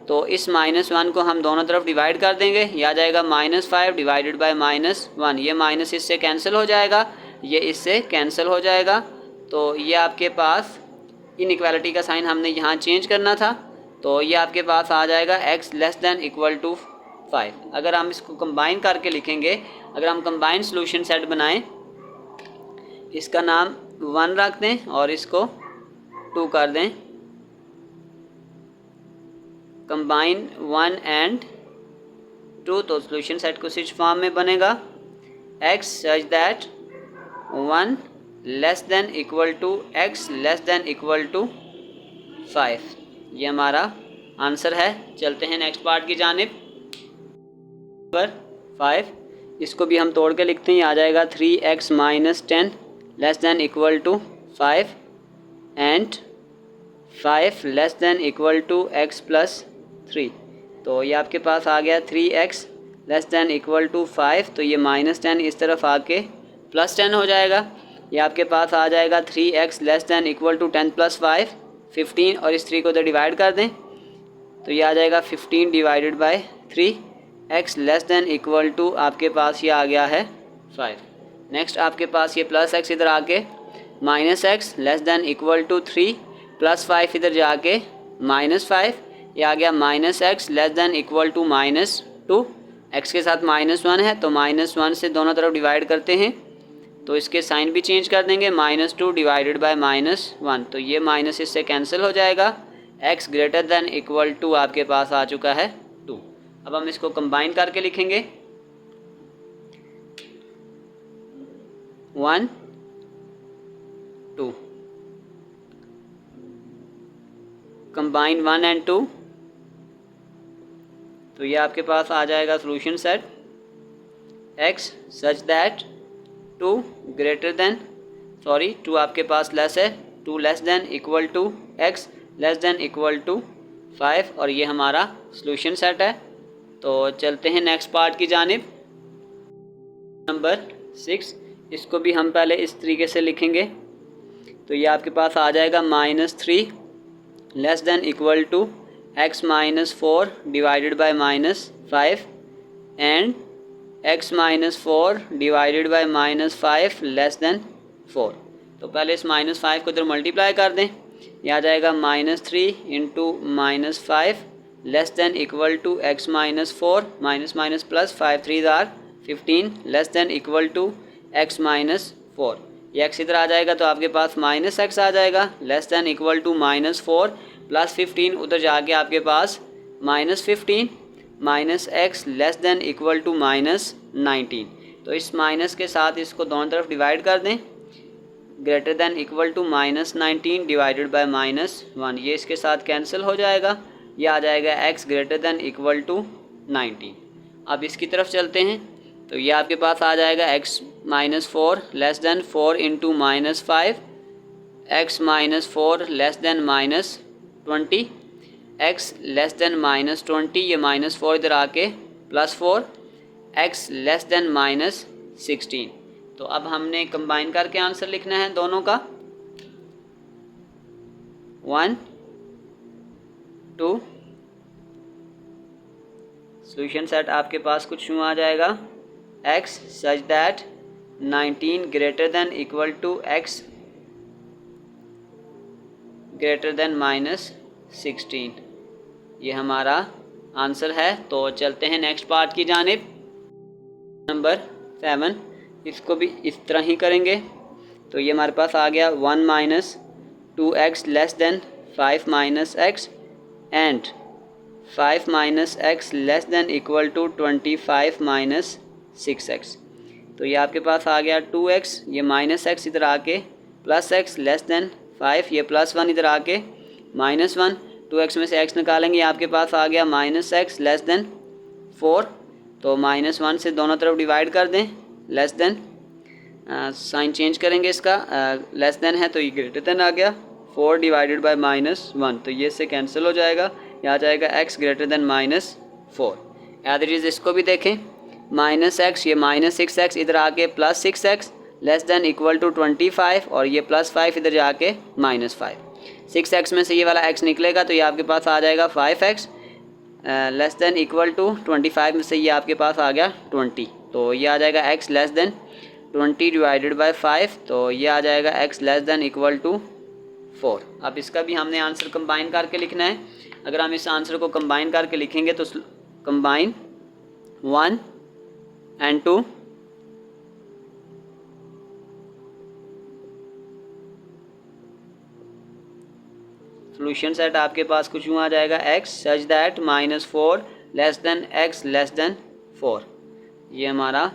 तो इस -1 को हम दोनों तरफ डिवाइड कर देंगे, यह आ जाएगा -5 डिवाइडेड बाय -1। ये माइनस इससे कैंसिल हो जाएगा, ये इससे कैंसिल हो जाएगा, तो ये आपके पास इनइक्वालिटी का साइन हमने यहाँ चेंज करना था, तो ये आपके पास आ जाएगा x less than equal to 5। अगर हम इसको कंबाइन करके लिखेंगे, अगर हम कंबाइन सॉल्यूशन सेट बनाएं, इसका नाम 1 रख दें और इसको 2 कर दें, कंबाइन 1 एंड 2, तो सॉल्यूशन सेट को इस फॉर्म में बनेगा x such that 1 less than equal to x less than equal to 5। ये हमारा आंसर है। चलते हैं नेक्स्ट पार्ट की जानिब। नंबर 5, इसको भी हम तोड़ के लिखते हैं, आ जाएगा 3x minus 10 less than equal to 5 and 5 less than equal to x plus 3। तो ये आपके पास आ गया 3x less than equal to 5, तो ये -10 इस तरफ आके +10 हो जाएगा। ये आपके पास आ जाएगा 3x less than equal to 10 plus 5 15, और इस 3 को इधर डिवाइड कर दें तो ये आ जाएगा 15 divided by 3। x less than equal to आपके पास ये आ गया है 5। नेक्स्ट आपके पास ये प्लस x इधर आके -x less than equal to 3 plus 5 इधर जाके -5, ये आ गया -x less than equal to -2। x के साथ -1 है, तो -1 से दोनों तरफ डिवाइड करते हैं, तो इसके साइन भी चेंज कर देंगे, -2 डिवाइडेड बाय -1, तो ये माइनस इससे कैंसिल हो जाएगा। x greater than equal to आपके पास आ चुका है 2। अब हम इसको कंबाइन करके लिखेंगे, 1 2, कंबाइन 1 एंड 2, तो ये आपके पास आ जाएगा solution set x such that 2 greater than 2 आपके पास लेस है, 2 less than equal to x less than equal to 5, और ये हमारा सॉल्यूशन सेट है। तो चलते हैं नेक्स्ट पार्ट की जानिब। नंबर 6, इसको भी हम पहले इस तरीके से लिखेंगे, तो ये आपके पास आ जाएगा -3 less than equal to x minus 4 divided by -5 and x minus 4 divided by -5 less than 4। तो पहले इस -5 को इधर मल्टीप्लाई कर दें, यह आ जाएगा -3 into -5 less than equal to x minus 4 minus minus प्लस 5 3 are 15 less than equal to x minus 4। ये x इधर आ जाएगा तो आपके पास माइनस एक्स आ जाएगा, less than equal to -4 plus 15 उधर जाके आपके पास -15 minus x less than equal to -19। तो इस माइनस के साथ इसको दोनों तरफ डिवाइड कर दें, greater than equal to -19 divided by -1। ये इसके साथ कैंसिल हो जाएगा, ये आ जाएगा x greater than equal to 19। अब इसकी तरफ चलते हैं तो ये आपके पास आ जाएगा x minus 4 less than 4 into -5, x minus 4 less than -20, x less than -20, ये -4 इधर आके +4, x लेस देन -16। तो अब हमने कंबाइन करके आंसर लिखना है दोनों का, 1 2। सॉल्यूशन सेट आपके पास कुछ यूँ आ जाएगा, x such that 19 greater than equal to x greater than -16। ये हमारा आंसर है। तो चलते हैं नेक्स्ट पार्ट की जानिब। नंबर 7, इसको भी इस तरह ही करेंगे। तो ये हमारे पास आ गया 1 minus 2x less than 5 minus x and 5 minus x less than equal to 25 minus 6x। तो ये आपके पास आ गया 2x, ये माइनस एक्स इधर आके प्लस एक्स लेस देन 5, ये +1 इधर आके -1, 2x में से x निकालेंगे, ये आपके पास आ गया -x लेस देन 4। तो -1 से दोनों तरफ डिवाइड कर दें, लेस देन साइन चेंज करेंगे इसका, लेस देन है तो ये ग्रेटर देन आ गया, 4 डिवाइडेड बाय -1, तो ये से कैंसिल हो जाएगा, ये आ जाएगा x greater than -4। As it is इसको भी देखें, -x, ये -6x इधर आके +6x less than equal to 25, और ये +5 इधर जाके -5। 6x में से ये वाला x निकलेगा तो ये आपके पास आ जाएगा 5x less than equal to 25 में से ये आपके पास आ गया 20। तो ये आ जाएगा x less than 20 divided by 5, तो ये आ जाएगा x less than equal to 4। अब इसका भी हमने आंसर कंबाइन करके लिखना है। अगर हम इस आंसर को कंबाइन करके लिखेंगे तो कंबाइन 1 and 2, सॉल्यूशन सेट आपके पास कुछ यूँ आ जाएगा, x such that -4 less than x less than 4। ये हमारा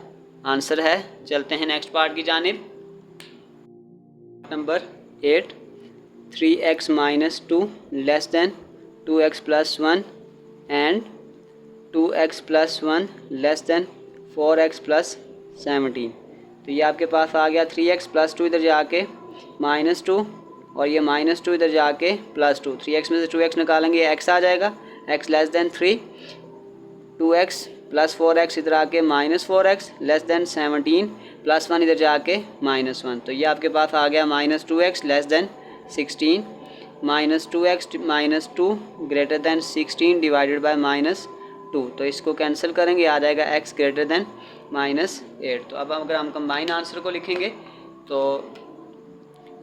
आंसर है। चलते हैं नेक्स्ट पार्ट की जानिब। Number 8, 3x minus 2 less then 2x plus 1 and 2x plus 1 less then 4x plus 17। तो ये आपके पास आ गया 3x प्लस 2 इधर जाके -2, और ये -2 इधर जाके +2, 3x में से 2x निकालेंगे, ये x आ जाएगा, x less then 3, 2x plus 4x इधर आके -4x लेस देन 17 प्लस 1 इधर जाके -1। तो ये आपके पास आ गया -2x less then 16, -2x -2 greater than 16 डिवाइडेड बाय -2। तो इसको कैंसिल करेंगे, आ जाएगा x ग्रेटर देन -8। तो अब अगर हम कंबाइन आंसर को लिखेंगे तो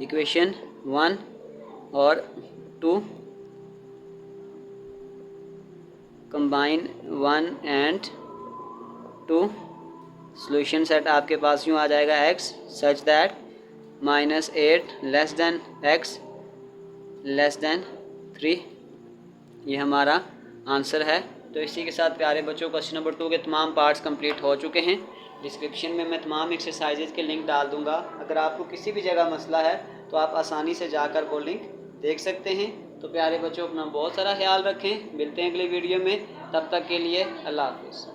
इक्वेशन 1 और 2, कंबाइन 1 एंड 2, सॉल्यूशन सेट आपके पास यूँ आ जाएगा, x such that -8 less than x less then 3। ये हमारा आंसर है। तो इसी के साथ प्यारे बच्चों क्वेश्चन नंबर 2 के तमाम पार्ट्स कंप्लीट हो चुके हैं। डिस्क्रिप्शन में मैं तमाम एक्सरसाइजेज के लिंक डाल दूंगा। अगर आपको किसी भी जगह मसला है तो आप आसानी से जाकर वो लिंक देख सकते हैं। तो प्यारे बच्चों अपना बहुत सारा ख्याल रखें। मिलते हैं अगली वीडियो में, तब तक के लिए अल्लाह हाफ़िज़।